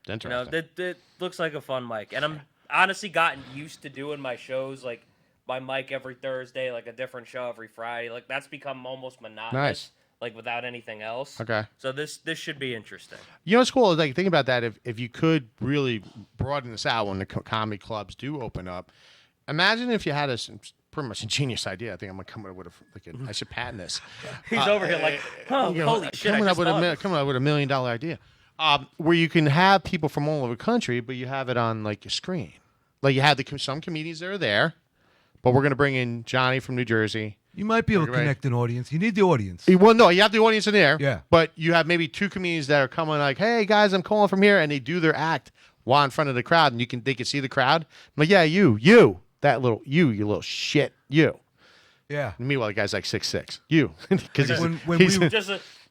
interesting. It looks like a fun mic, and honestly gotten used to doing my shows like my mic every Thursday, like a different show every Friday. Like that's become almost monotonous. Nice. Like without anything else. Okay. So this should be interesting. You know what's cool? Like, think about that. If you could really broaden this out when the comedy clubs do open up, imagine if you had a pretty much a genius idea. I think I'm gonna come up with I should patent this. He's over here like, oh, You know, holy shit! coming I up just thought of it. with $1 million idea, where you can have people from all over the country, but you have it on like your screen. Like you have some comedians that are there, but we're gonna bring in Johnny from New Jersey. You might be able to Right. connect an audience. You need the audience. Well, no, you have the audience in there. Yeah. But you have maybe 2 comedians that are coming like, hey guys, I'm calling from here, and they do their act while in front of the crowd, and they can see the crowd. I'm like, yeah, you you little shit, you. Yeah. And meanwhile, the guy's like 6'6". You, because When he's we-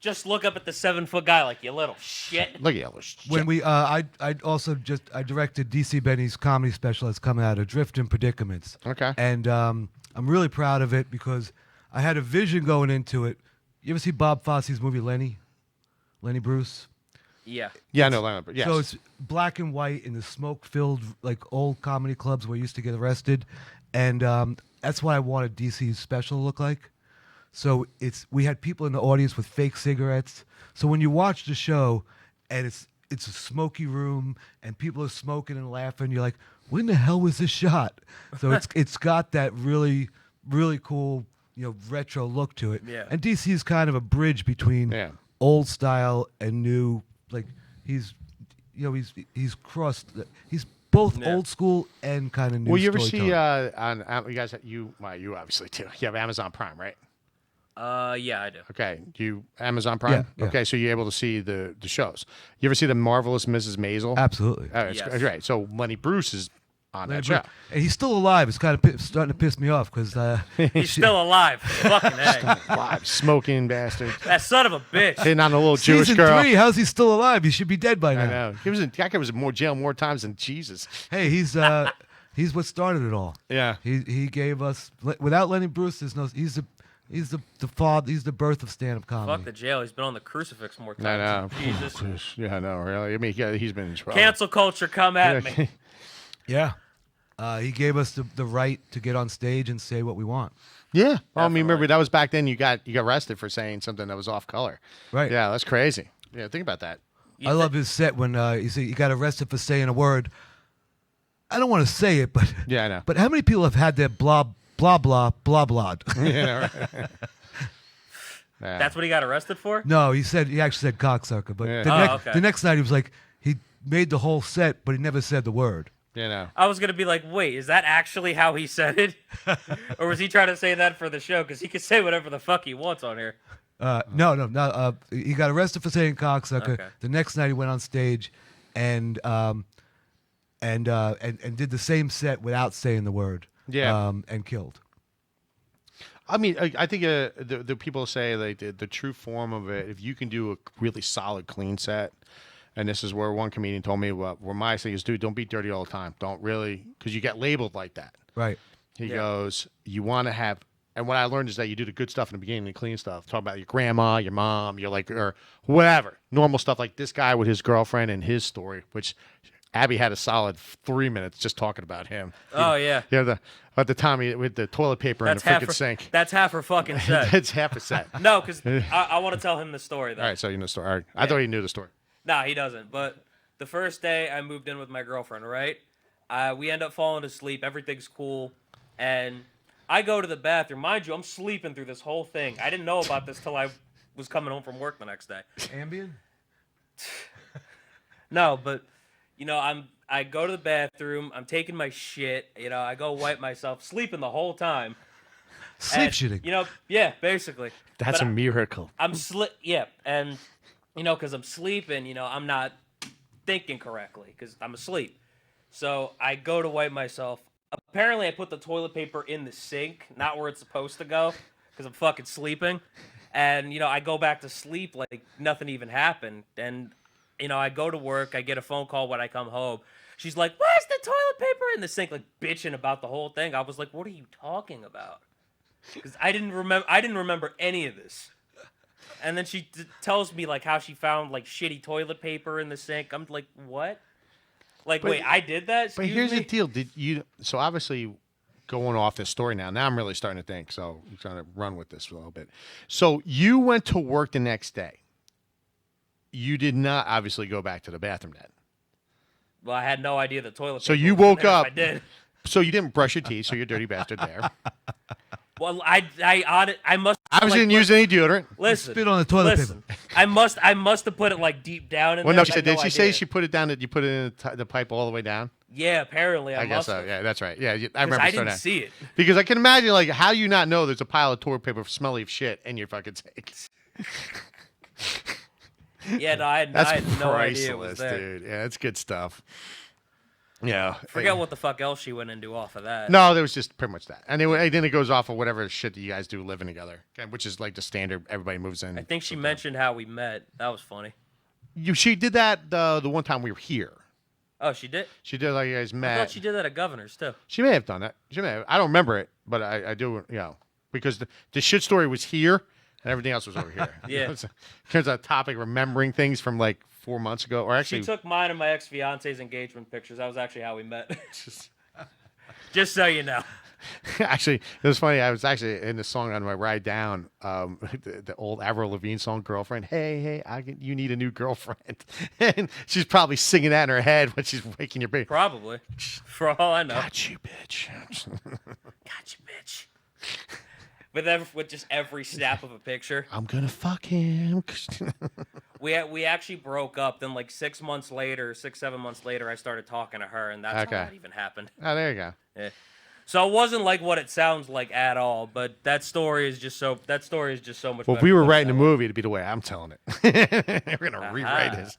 Just look up at the 7-foot guy like you little shit. look at you little shit. When we, I also I directed DC Benny's comedy special that's coming out, Adrift in Predicaments. Okay. And I'm really proud of it because I had a vision going into it. You ever see Bob Fosse's movie Lenny? Lenny Bruce? Yeah. Yeah, no, but yes. So it's black and white in the smoke-filled, like, old comedy clubs where you used to get arrested. And that's what I wanted DC's special to look like. So we had people in the audience with fake cigarettes. So when you watch the show and it's a smoky room and people are smoking and laughing, you're like, when the hell was this shot? So it's got that really, really cool, retro look to it. Yeah. And DC is kind of a bridge between old style and new. Like he's crossed. He's both old school and kind of new. Well, you ever see storytelling. on you guys? You obviously too. You have Amazon Prime, right? Yeah, I do. Okay, Amazon Prime? Yeah. Okay, so you're able to see the shows. You ever see the Marvelous Mrs. Maisel? Absolutely. It's Yes. great. So Lenny Bruce is on that show. And he's still alive. It's kind of starting to piss me off because He's still alive. Fucking A. Live smoking bastard. That son of a bitch. Hitting on a little Jewish season girl. 3. How's he still alive? He should be dead by now. I know. That guy was in jail more times than Jesus. Hey, he's what started it all. Yeah. He gave us without Lenny Bruce. He's the father. He's the birth of stand-up comedy. Fuck the jail. He's been on the crucifix more times. I know. Jesus. Yeah, I know, really. I mean, he's been in trouble. Cancel culture, come at me. Yeah. He gave us the right to get on stage and say what we want. Yeah. Well, I mean, remember, that was back then you got arrested for saying something that was off color. Right. Yeah, that's crazy. Yeah, think about that. I love his set when he said you got arrested for saying a word. I don't want to say it, but Yeah, I know. But how many people have had that blah blah blah blah blah? Yeah, right. Yeah. That's what he got arrested for? No, he actually said cocksucker. But Yeah. Okay. the next night he was like he made the whole set, but he never said the word. You know. I was going to be like, wait, is that actually how he said it? Or was he trying to say that for the show? Because he could say whatever the fuck he wants on here. No. He got arrested for saying cocksucker. Okay. The next night he went on stage and did the same set without saying the word. Yeah. And killed. I mean, I think the people say like the true form of it, if you can do a really solid, clean set, and this is where one comedian told me, where my thing is, dude, don't be dirty all the time. Don't really, because you get labeled like that. Right. He goes, you want to have, and what I learned is that you do the good stuff in the beginning, the clean stuff. Talk about your grandma, your mom, or whatever. Normal stuff like this guy with his girlfriend and his story, which Abby had a solid 3 minutes just talking about him. Oh, yeah. Yeah, at the time with the toilet paper in the freaking sink. That's half her fucking set. That's half a set. No, because I want to tell him the story, though. All right, so you know the story. All right. I thought you knew the story. Nah, he doesn't. But the first day I moved in with my girlfriend, right? We end up falling asleep. Everything's cool. And I go to the bathroom. Mind you, I'm sleeping through this whole thing. I didn't know about this till I was coming home from work the next day. Ambien? No, but, I go to the bathroom. I'm taking my shit. I go wipe myself. Sleeping the whole time. Sleep shitting. Yeah, basically. That's But a miracle. Yeah, and because I'm sleeping, I'm not thinking correctly because I'm asleep. So I go to wipe myself. Apparently, I put the toilet paper in the sink, not where it's supposed to go, because I'm fucking sleeping. And I go back to sleep like nothing even happened. And I go to work. I get a phone call when I come home. She's like, "Where's the toilet paper in the sink?" Like bitching about the whole thing. I was like, "What are you talking about?" Because I didn't remember any of this. And then she tells me like how she found like shitty toilet paper in the sink. I'm like, what? Like, wait, I did that? But Excuse here's me? the deal. Did you? So obviously, going off this story now. Now I'm really starting to think. So I'm trying to run with this for a little bit. So you went to work the next day. You did not obviously go back to the bathroom then. Well, I had no idea the toilet. So paper you was in woke there if up. I did. So you didn't brush your teeth. So you're a dirty bastard there. Well, I must. Obviously didn't use any deodorant. Listen, Spit on the toilet listen, I must have put it like deep down in Well, there. no, she I said. had Did no she say idea. she put it down? That you put it in the pipe all the way down? Yeah, apparently I guess must so. have. Yeah, that's right. Yeah, I 'Cause remember. I saying didn't that. see it. Because I can imagine, like, how you not know there's a pile of toilet paper smelly of shit in your fucking sink. Yeah, no, I had no idea it was priceless, there. dude. Yeah, that's good stuff. Yeah. Forget what the fuck else she went into off of that. No, there was just pretty much that. And then it goes off of whatever shit that you guys do living together, okay, which is like the standard. Everybody moves in. I think she mentioned how we met. That was funny. She did that the one time we were here. Oh, she did? She did like you guys I met. thought she did that at Governor's, too. She may have done that. She may have. I don't remember it, but I do, because the shit story was here and everything else was over here. Yeah. In terms of topic, remembering things from like 4 months ago, or actually, She took mine and my ex-fiance's engagement pictures. That was actually how we met. Just so you know. actually, it was funny. I was actually in the song on my ride down, the old Avril Lavigne song, "Girlfriend." Hey, you need a new girlfriend, and she's probably singing that in her head when she's waking your baby. Probably. For all I know. Got you, bitch. Got you, bitch. With just every snap of a picture. I'm gonna fuck him. We actually broke up. Then like 6 months later, 7 months later, I started talking to her, and that's Okay. how that even happened. Oh, there you go. Yeah. So it wasn't like what it sounds like at all. But that story is just so much. Well, better if we were than writing that the one. movie, it'd be the way I'm telling it. We're gonna rewrite Aha. this.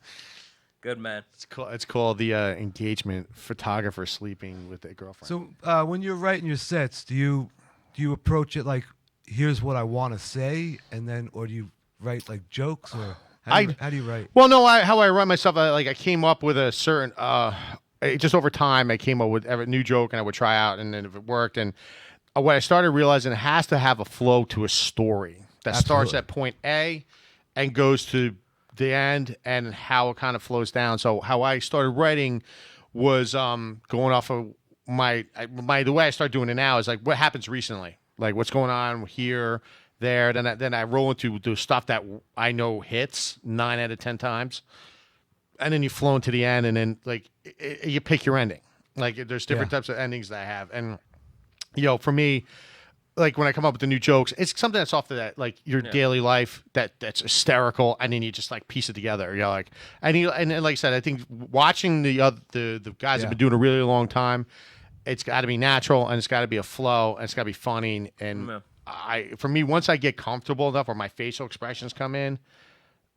Good man. It's called the engagement photographer sleeping with a girlfriend. So when you're writing your sets, do you approach it like, here's what I want to say, and then, or do you write like jokes, or how do you write? Well, no, how I write myself, I came up with a certain, just over time, I came up with every new joke and I would try out, and then if it worked, and what I started realizing, it has to have a flow to a story that starts Absolutely. at point A and goes to the end, and how it kind of flows down. So how I started writing was going off of the way I start doing it now is like what happens recently, like what's going on here, there. Then I roll into the stuff that I know hits 9 out of 10 times, and then you flow into the end, and then like you pick your ending. Like there's different types of endings that I have, and for me, like when I come up with the new jokes, it's something that's off of that, like your daily life that's hysterical, and then you just like piece it together. Like and like I said, I think watching the guys have been doing a really long time, it's got to be natural, and it's got to be a flow, and it's got to be funny, and for me, once I get comfortable enough where my facial expressions come in,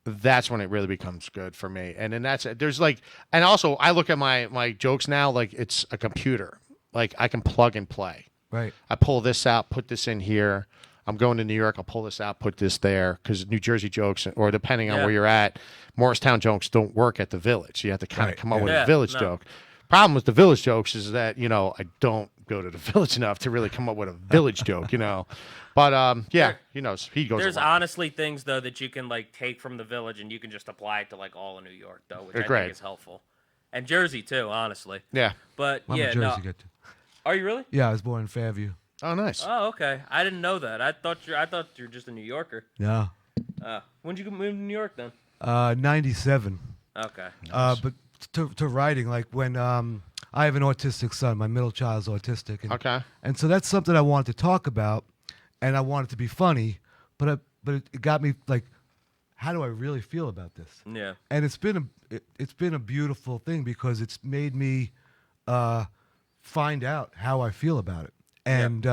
that's when it really becomes good for me. And then there's like, and also I look at my jokes now like it's a computer, like I can plug and play. Right. I pull this out, put this in here. I'm going to New York. I'll pull this out, put this there, because New Jersey jokes, or depending on where you're at, Morristown jokes don't work at the Village. You have to kind of come up with a Village joke. Problem with the Village jokes is that I don't go to the Village enough to really come up with a Village joke. But he goes. There's a lot. honestly things though that you can like take from the Village and you can just apply it to like all of New York though, which I Great. think is helpful. And Jersey too, honestly. Yeah. But I'm a Jersey no. kid, too. Are you really? Yeah, I was born in Fairview. Oh, nice. Oh, okay. I didn't know that. I thought you were just a New Yorker. Yeah. When'd you move to New York then? 97. Okay. But to writing, like when I have an autistic son, my middle child's autistic. Okay. And so that's something I wanted to talk about, and I wanted to be funny, but it got me like, how do I really feel about this? Yeah. And it's been a beautiful thing, because it's made me find out how I feel about it. And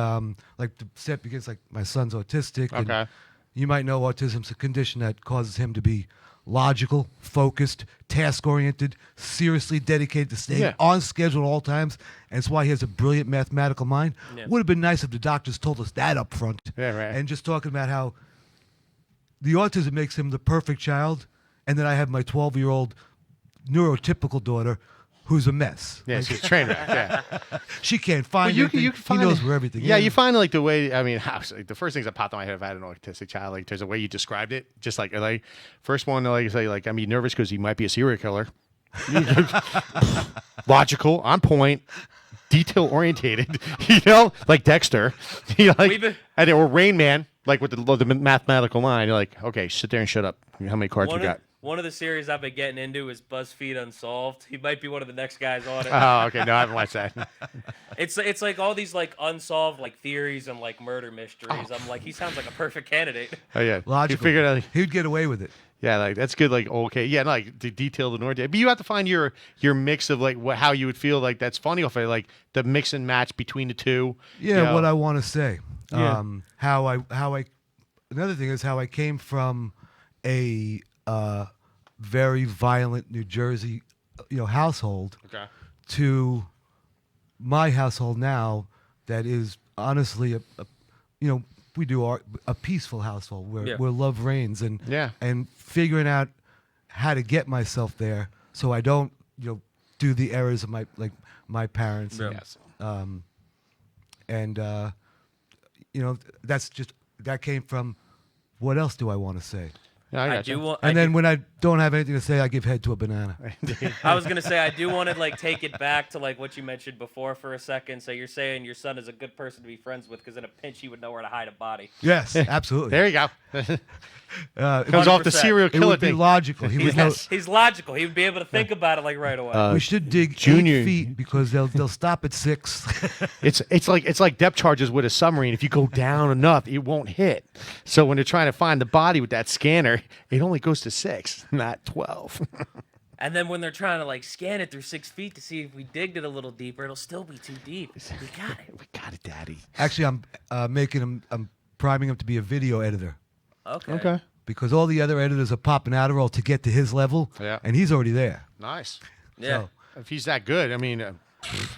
like the set begins, like my son's autistic. Okay. And you might know autism's a condition that causes him to be logical, focused, task-oriented, seriously dedicated to staying on schedule at all times. And it's why he has a brilliant mathematical mind. Yeah. Would have been nice if the doctors told us that up front. Yeah, right. And just talking about how the autism makes him the perfect child, and then I have my 12-year-old neurotypical daughter who's a mess. Yeah, she's a train wreck. Yeah. She can't find anything. You find he knows where everything is. Yeah, you find like the way. I mean, obviously, the first things that popped in my head if I had an autistic child, like there's a way you described it. Just like first one, like say, like I'm nervous because he might be a serial killer. Logical, on point, detail orientated. You know, like Dexter. You know, or Rain Man, like with the mathematical line. You're like, okay, sit there and shut up. How many cards we got? One of the series I've been getting into is BuzzFeed Unsolved. He might be one of the next guys on it. Oh, okay. No, I haven't watched that. It's like all these like unsolved like theories and like murder mysteries. I'm like, he sounds like a perfect candidate. Oh yeah, Logical. You figured out. He'd get away with it. Yeah, like that's good. Like okay, yeah, like the detailed and oriented. But you have to find your mix of like how you would feel like that's funny off it, like the mix and match between the two. Yeah, you know? what I want to say. Yeah. How I. Another thing is how I came from a very violent New Jersey, household to my household now that is honestly we do a peaceful household where love reigns and figuring out how to get myself there so I don't do the errors of my parents that came from what else do I want to say. Yeah, when I don't have anything to say, I give head to a banana. I was gonna say I do want to like take it back to like what you mentioned before for a second. So you're saying your son is a good person to be friends with because in a pinch he would know where to hide a body. Yes, absolutely. There you go. Comes 100%. off the serial It killer would be thing. logical. He would know. He's logical. He would be able to think about it like right away. We should dig Junior- 8 feet because they'll stop at 6. It's like depth charges with a submarine. If you go down enough, it won't hit. So when they're trying to find the body with that scanner, it only goes to 6, not 12. And then when they're trying to like scan it through 6 feet to see if we digged it a little deeper, it'll still be too deep. We got it. We got it, Daddy. Actually, I'm priming him to be a video editor Okay. because all the other editors are popping Adderall to get to his level, and he's already there. Nice. Yeah. So, If he's that good, I mean,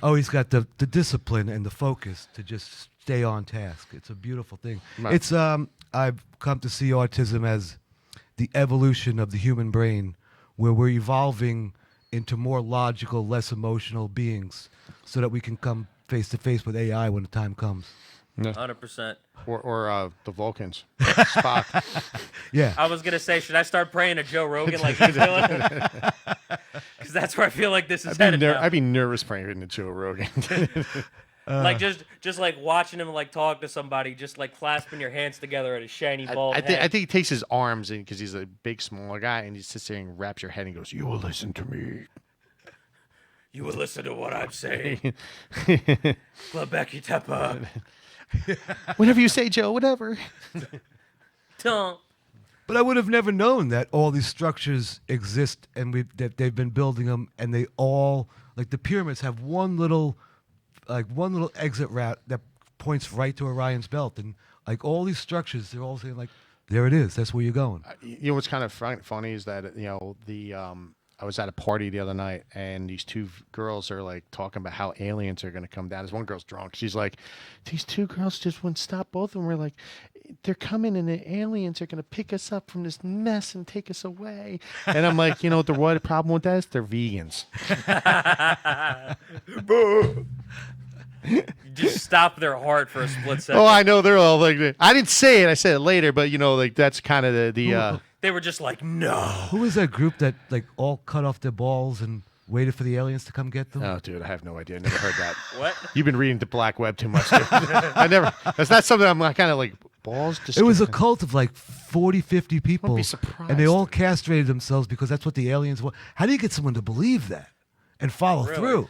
he's got the discipline and the focus to just stay on task. It's a beautiful thing. Right. It's I've come to see autism as the evolution of the human brain, where we're evolving into more logical, less emotional beings, so that we can come face to face with AI when the time comes. 100%. or the Vulcans. Spock. Yeah. I was gonna say, should I start praying to Joe Rogan like he's doing? Because that's where I feel like this is headed now. I'd be nervous praying to Joe Rogan. Like just like watching him like talk to somebody, just like clasping your hands together at his shiny bald head. I think he takes his arms in because he's a big, smaller guy, and he sits there and wraps your head and goes, "You will listen to me. You will listen to what I'm saying." Klebeki Tepa. Whatever you say, Joe. Whatever." Don't. But I would have never known that all these structures exist, and that they've been building them, and they all, like the pyramids, have one little exit route that points right to Orion's belt, and like all these structures, they're all saying like, there it is. That's where you're going. You know what's kind of funny is that I was at a party the other night, and these two girls are like talking about how aliens are going to come down. This one girl's drunk. She's like, "These two girls just wouldn't stop. Both of them were like, they're coming, and the aliens are going to pick us up from this mess and take us away." And I'm like, you know what the problem with that is? They're vegans. You just stop their heart for a split second. Oh, I know. They're all like, I didn't say it. I said it later, but like that's kind of the They were just like, no. Who was that group that like all cut off their balls and waited for the aliens to come get them? Oh, dude, I have no idea. I never heard that. What? You've been reading the black web too much. Dude. That's not something I'm kind of like balls. It was a cult of like 40, 50 people. be surprised. And they all castrated themselves because that's what the aliens want. How do you get someone to believe that and follow Really? through?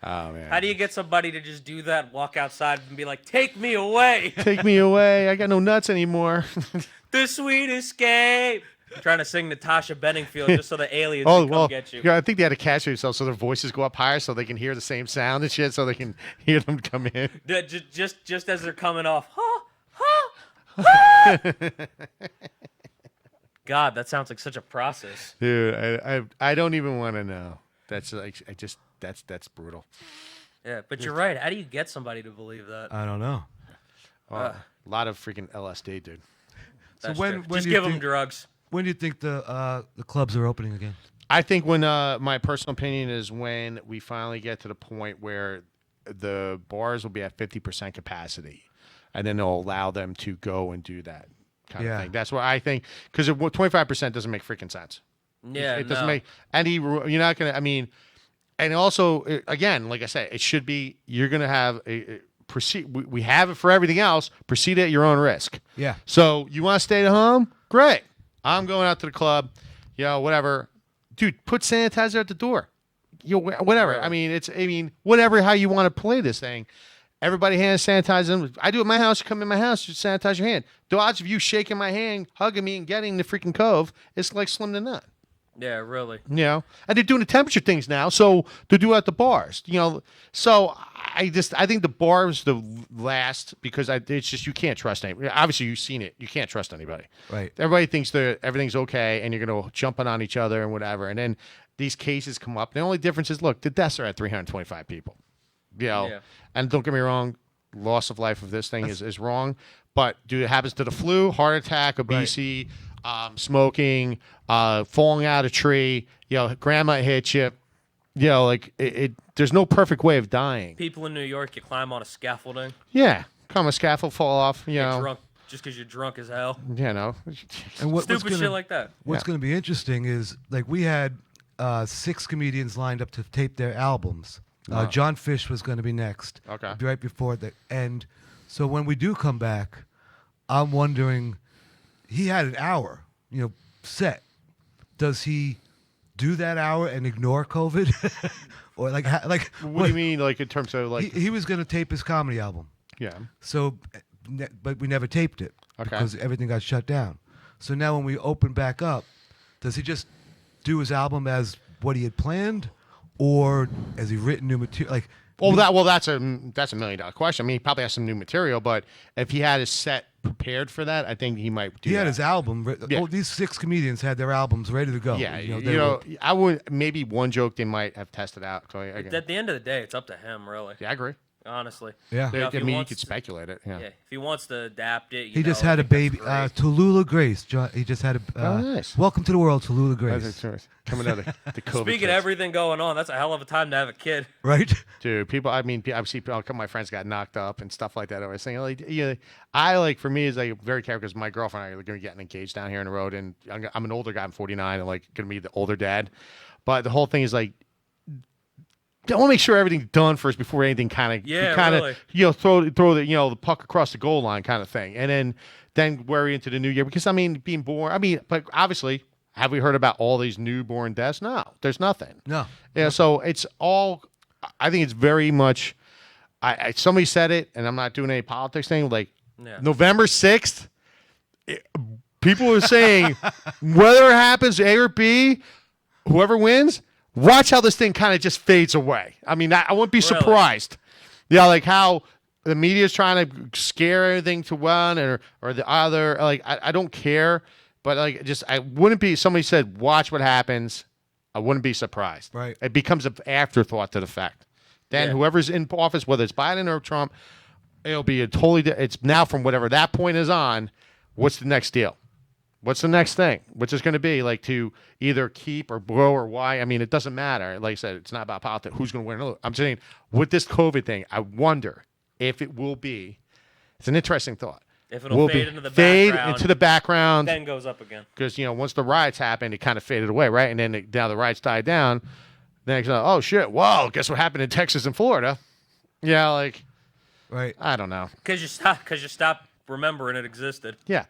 Oh man. How do you get somebody to just do that, walk outside and be like, take me away? Take me away. I got no nuts anymore. The sweet escape. I'm trying to sing Natasha Bedingfield just so the aliens can come get you. Yeah, I think they had to castrate themselves so their voices go up higher so they can hear the same sound and shit, so they can hear them come in. Just as they're coming off. God, that sounds like such a process. Dude, I don't even want to know. That's like that's brutal. Yeah, but you're right. How do you get somebody to believe that? I don't know. A lot of freaking LSD, dude. That's when true. Just do you give them think- drugs. When do you think the clubs are opening again? I think when my personal opinion is when we finally get to the point where the bars will be at 50% capacity, and then they'll allow them to go and do that kind of thing. That's what I think, because 25% doesn't make freaking sense. Yeah, it doesn't no. make you're not gonna. I mean, and also again, like I said, it should be you're gonna have a proceed. We have it for everything else. Proceed at your own risk. Yeah. So you want to stay at home? Great. I'm going out to the club. Whatever. Dude, put sanitizer at the door. Whatever. Really? I mean, whatever. How you want to play this thing. Everybody hand sanitize them. I do it at my house. You come in my house, you sanitize your hand. The odds of you shaking my hand, hugging me, and getting the freaking cove is like slim to none. Yeah, really. And they're doing the temperature things now, so they do it at the bars. So I think the bars the last because it's just you can't trust anybody. Obviously, you've seen it. You can't trust anybody. Right. Everybody thinks that everything's okay, and you're gonna jump on each other and whatever. And then these cases come up. The only difference is, look, the deaths are at 325 people. Yeah. And don't get me wrong, loss of life of this thing is wrong. But it happens to the flu, heart attack, obesity, smoking, falling out of a tree. Grandma hit you. There's no perfect way of dying. People in New York, you climb on a scaffolding. Yeah, come a scaffold, fall off. Get drunk just because you're drunk as hell. And Stupid shit like that. What's going to be interesting is like we had 6 comedians lined up to tape their albums. John Fish was going to be next. Okay. Right before the end. So when we do come back, I'm wondering, he had an hour, set. Does he do that hour and ignore COVID? Or what do you mean, like in terms of like? He was going to tape his comedy album. Yeah. So, but we never taped it because everything got shut down. So now when we open back up, does he just do his album as what he had planned? Or has he written new material? That's a $1 million question. I mean, he probably has some new material, but if he had his set prepared for that, I think he might do. He had his album. Yeah. These 6 comedians had their albums ready to go. Yeah, I would maybe one joke they might have tested out. At the end of the day, it's up to him, really. Yeah, I agree. Honestly. Yeah. You could speculate it. Yeah. If he wants to adapt it, he just had a baby, Tallulah Grace. John, he just had a. Nice. Welcome to the world, Tallulah Grace. Coming out of the COVID. Speaking of everything going on, that's a hell of a time to have a kid. Right. Dude, people. I mean, I've seen a couple of my friends got knocked up and stuff like that. I was saying, for me, is like very careful because my girlfriend and I are going to get engaged down here on the road, and I'm an older guy. I'm 49, and going to be the older dad. But the whole thing is I want to make sure everything's done first before anything throw the puck across the goal line kind of thing, and then worry into the new year because being born. But obviously, have we heard about all these newborn deaths? No, there's nothing. No. Yeah, so it's all. I think it's very much. Somebody said it, and I'm not doing any politics thing. November 6th, people are saying whether it happens A or B, whoever wins. Watch how this thing kind of just fades away. I wouldn't be surprised. Yeah, like how the media is trying to scare everything to one or the other. I don't care, but I wouldn't be. Somebody said, "Watch what happens." I wouldn't be surprised. Right. It becomes an afterthought to the fact. Then whoever's in office, whether it's Biden or Trump, it'll be it's now from whatever that point is on. What's the next deal? What's the next thing? Which is going to be to either keep or blow or why? It doesn't matter. Like I said, it's not about politics. Who's going to win? I'm saying with this COVID thing, I wonder if it will be. It's an interesting thought. If it'll fade into the background, then goes up again. Because once the riots happened, it kind of faded away, right? And then now the riots died down. Then it's oh shit! Whoa! Guess what happened in Texas and Florida? Yeah, right. I don't know. Because you stopped remembering it existed. Yeah.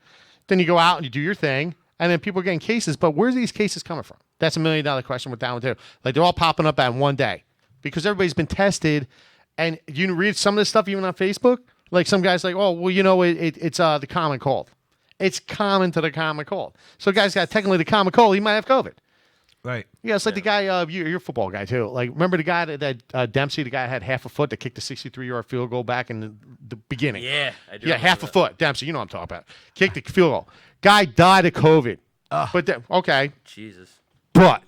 Then you go out and you do your thing, and then people are getting cases. But where's these cases coming from? That's $1 million question with that one too. They're all popping up at one day because everybody's been tested. And you read some of this stuff even on Facebook. Some guys it's the common cold. It's common to the common cold. So guys got technically the common cold. He might have COVID. Right. Yeah, it's like the guy. You're a football guy too. Remember the guy that Dempsey, the guy had half a foot that kicked a 63-yard field goal back in the beginning. Yeah, I do. Yeah, half a foot. Dempsey, you know what I'm talking about. Kicked the field goal. Guy died of COVID. Okay. Jesus. But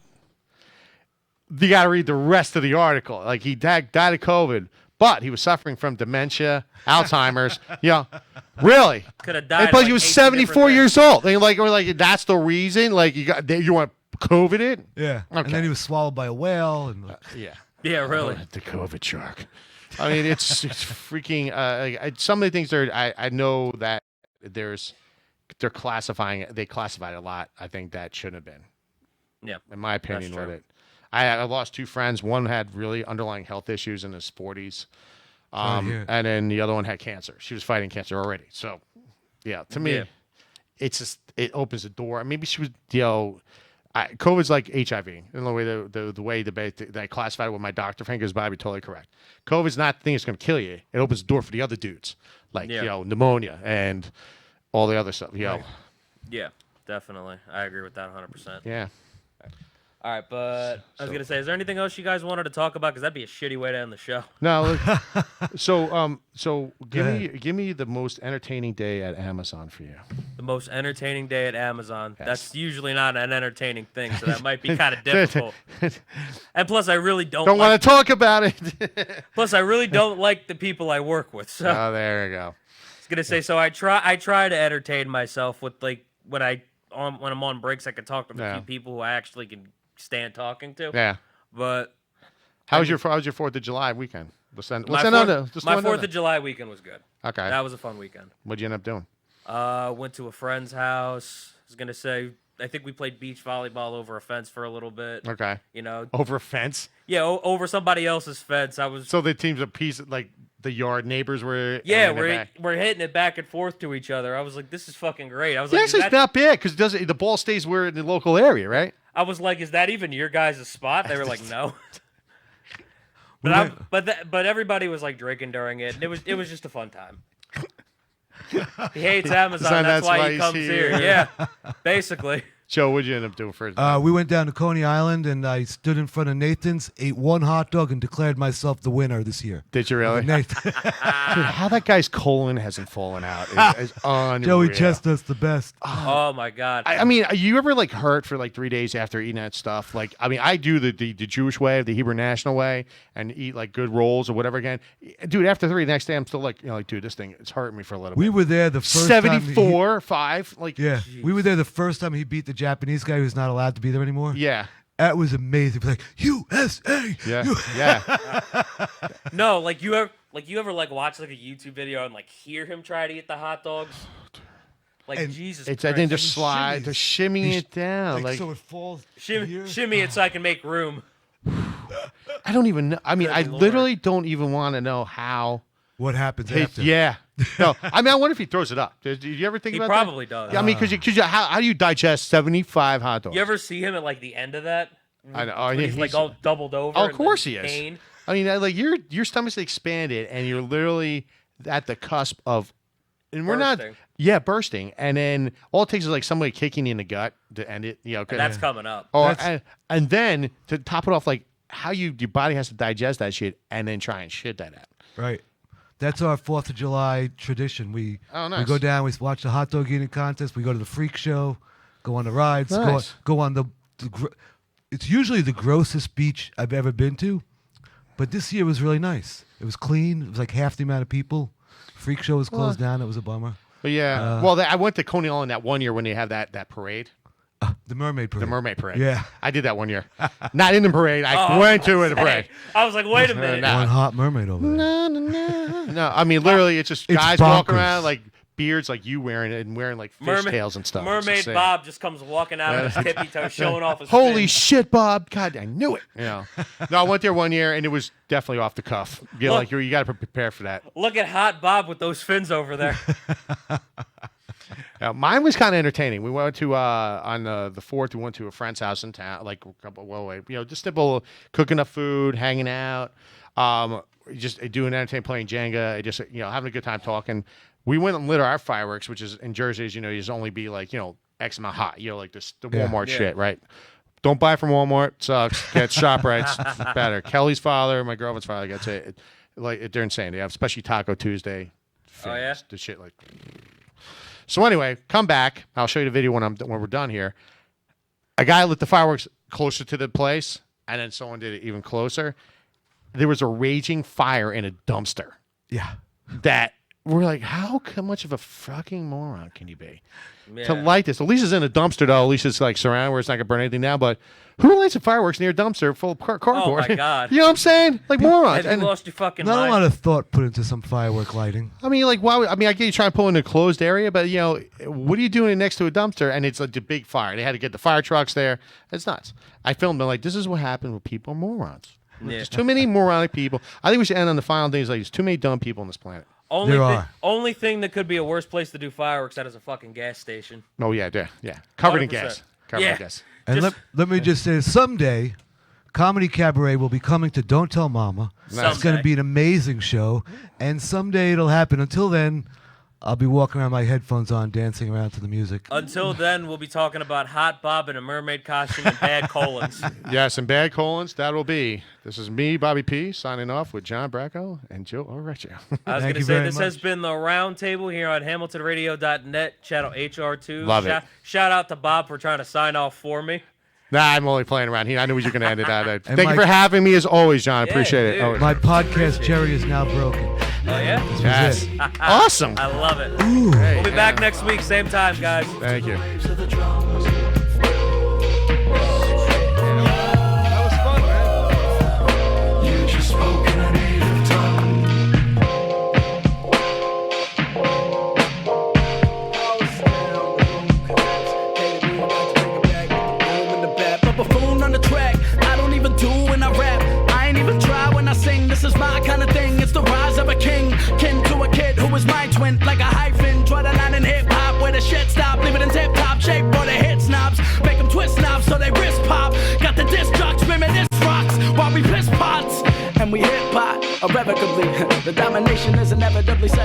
you got to read the rest of the article. He died of COVID, but he was suffering from dementia, Alzheimer's. Really. Could have died. But he was 74 years old. And that's the reason. You want COVID it? Yeah. Okay. And then he was swallowed by a whale. And yeah. Yeah, really. The COVID shark. It's freaking. Some of the things I know that they're classifying. They classified a lot. I think that shouldn't have been. Yeah. In my opinion, That's with true. it. I lost 2 friends. One had really underlying health issues in his 40s. Sorry to hear it. And then the other one had cancer. She was fighting cancer already. So, yeah, to me, Yeah. it's just, it opens the door. Maybe she was, COVID's like HIV. In the way the way that I classified it with my doctor friend, because Bobby totally correct. COVID's not the thing that's going to kill you. It opens the door for the other dudes, like pneumonia and all the other stuff. Yeah, definitely. I agree with that 100%. Yeah. All right, but I was gonna say, is there anything else you guys wanted to talk about? Because that'd be a shitty way to end the show. No. So Go give me the most entertaining day at Amazon for you. The most entertaining day at Amazon. Yes. That's usually not an entertaining thing, so that might be kind of difficult. And plus, I really don't want to talk about it. Plus, I really don't like the people I work with. So there you go. I was gonna say, so I try to entertain myself with like when I'm on breaks, I can talk to a few people who I actually can stand talking to. Yeah. But how was your 4th of July weekend? My 4th of July weekend was good. Okay. That was a fun weekend. What'd you end up doing? Went to a friend's house. I was gonna say, I think we played beach volleyball over a fence for a little bit. Okay. Over a fence? Yeah, over somebody else's fence. So the team's a piece like the yard neighbors were. Yeah, we're hitting it back and forth to each other. I was like, this is fucking great. I was like, this is not bad because the ball stays where in the local area, right? I was like, is that even your guys' spot? They were like, no. But everybody was like drinking during it. And it was just a fun time. He hates Amazon. That's why he comes here. Yeah, basically. Joe, what'd you end up doing first? We went down to Coney Island, and I stood in front of Nathan's, ate 1 hot dog, and declared myself the winner this year. Did you really? Nathan. Dude, how that guy's colon hasn't fallen out is unreal. Joey Chestnut's the best. Oh my God. I mean, you ever like hurt for like 3 days after eating that stuff? Like, I mean, I do the Jewish way, the Hebrew National way, and eat like good rolls or whatever again. Dude, after 3, the next day I'm still like, dude, this thing, it's hurting me for a little bit. We were there the first 74, 5. Like, yeah, we were there the first time he beat the Japanese guy who's not allowed to be there anymore. Yeah. That was amazing. Like, USA. Yeah. Yeah. No, like you ever watch like a YouTube video and like hear him try to eat the hot dogs? Like, and Jesus Christ. I think they're shimmying it down. Like so it falls. Shimmy it so I can make room. I don't even know. I mean, I literally don't even want to know how. What happens after? Yeah. No, I mean, I wonder if he throws it up. Did you ever think about that? He probably does. Yeah, I mean, because how do you digest 75 hot dogs? You ever see him at like the end of that? I know. He's like all doubled over. Oh, of course he is. Pain. I mean, like your stomach's expanded, and you're literally at the cusp of, and we're bursting. not. Yeah, bursting, and then all it takes is like somebody kicking you in the gut to end it. And that's coming up. Or and then to top it off, like how your body has to digest that shit, and then try and shit that out. Right. That's our 4th of July tradition. We go down, we watch the hot dog eating contest, we go to the freak show, go on the rides, go on the it's usually the grossest beach I've ever been to, but this year was really nice. It was clean. It was like half the amount of people. Freak show was closed down. It was a bummer. But yeah, I went to Coney Island that one year when they have that parade. The Mermaid Parade. The Mermaid Parade. Yeah. I did that one year. Not in the parade. I went to it, the parade. I was like, wait a minute. One hot mermaid over there. No, I mean, literally, it's just guys walking around like beards like you wearing it and wearing like fish tails and stuff. Mermaid Bob just comes walking out on his tippy toes, showing off his Holy fins. shit, Bob. God, I knew it. No, I went there one year, and it was definitely off the cuff. You got to prepare for that. Look at hot Bob with those fins over there. Mine was kind of entertaining. We went to on the 4th. We went to a friend's house in town, like a couple away. Just simple cooking up food, hanging out, just doing entertainment, playing Jenga, just having a good time talking. We went and lit our fireworks, which is in Jersey, you just only be like X amount hot, like the Walmart shit, right? Don't buy from Walmart, sucks. Get ShopRite's better. Kelly's father, my girlfriend's father gets it. Like they're insane. They have especially Taco Tuesday. Oh yeah, the shit like. So anyway, come back. I'll show you the video when we're done here. A guy lit the fireworks closer to the place, and then someone did it even closer. There was a raging fire in a dumpster. Yeah. That we're like, how much of a fucking moron can you be Yeah. to light this? At least it's in a dumpster, though. At least it's like surrounded where it's not gonna burn anything down. But who lights a fireworks near a dumpster full of cardboard? Oh my God. You know what I'm saying? Like morons. Have you lost your fucking Not mind? a lot of thought put into some firework lighting. I mean, like, why? I get you trying to pull in a closed area, but you know, what are you doing next to a dumpster? And it's like a big fire. They had to get the fire trucks there. It's nuts. I filmed them like, this is what happened when people are morons. Yeah. There's too many moronic people. I think we should end on the final thing. Is like, there's too many dumb people on this planet. Only thing that could be a worse place to do fireworks at is a fucking gas station. Oh yeah, covered in 100%. gas. Covered in gas. And let me just say, someday, Comedy Cabaret will be coming to Don't Tell Mama. It's going to be an amazing show, and someday it'll happen. Until then, I'll be walking around with my headphones on, dancing around to the music. Until then, we'll be talking about Hot Bob in a mermaid costume and bad colons. Yes, and bad colons, that will be. This is me, Bobby P, signing off with John Bracco and Joe Orecchio. I was going to say, this has been the Roundtable here on HamiltonRadio.net, channel HR2. Love it. Shout out to Bob for trying to sign off for me. Nah, I'm only playing around here. I knew you were going to end it out. Thank you for having me as always, John. I appreciate it. Dude. My podcast cherry is now broken. Oh, yeah? Yes. Awesome. I love it. Ooh. We'll be back next week, same time, guys. Thank you. This is my kind of thing. It's the rise of a king, kin to a kid who is my twin, like a hyphen. Draw the line in hip hop where the shit stop. Leave it in tip top shape for the hit snobs. Make them twist knobs so they wrist pop. Got the disc jocks reminisce rocks while we piss pots and we hip hop irrevocably. The domination is inevitably set.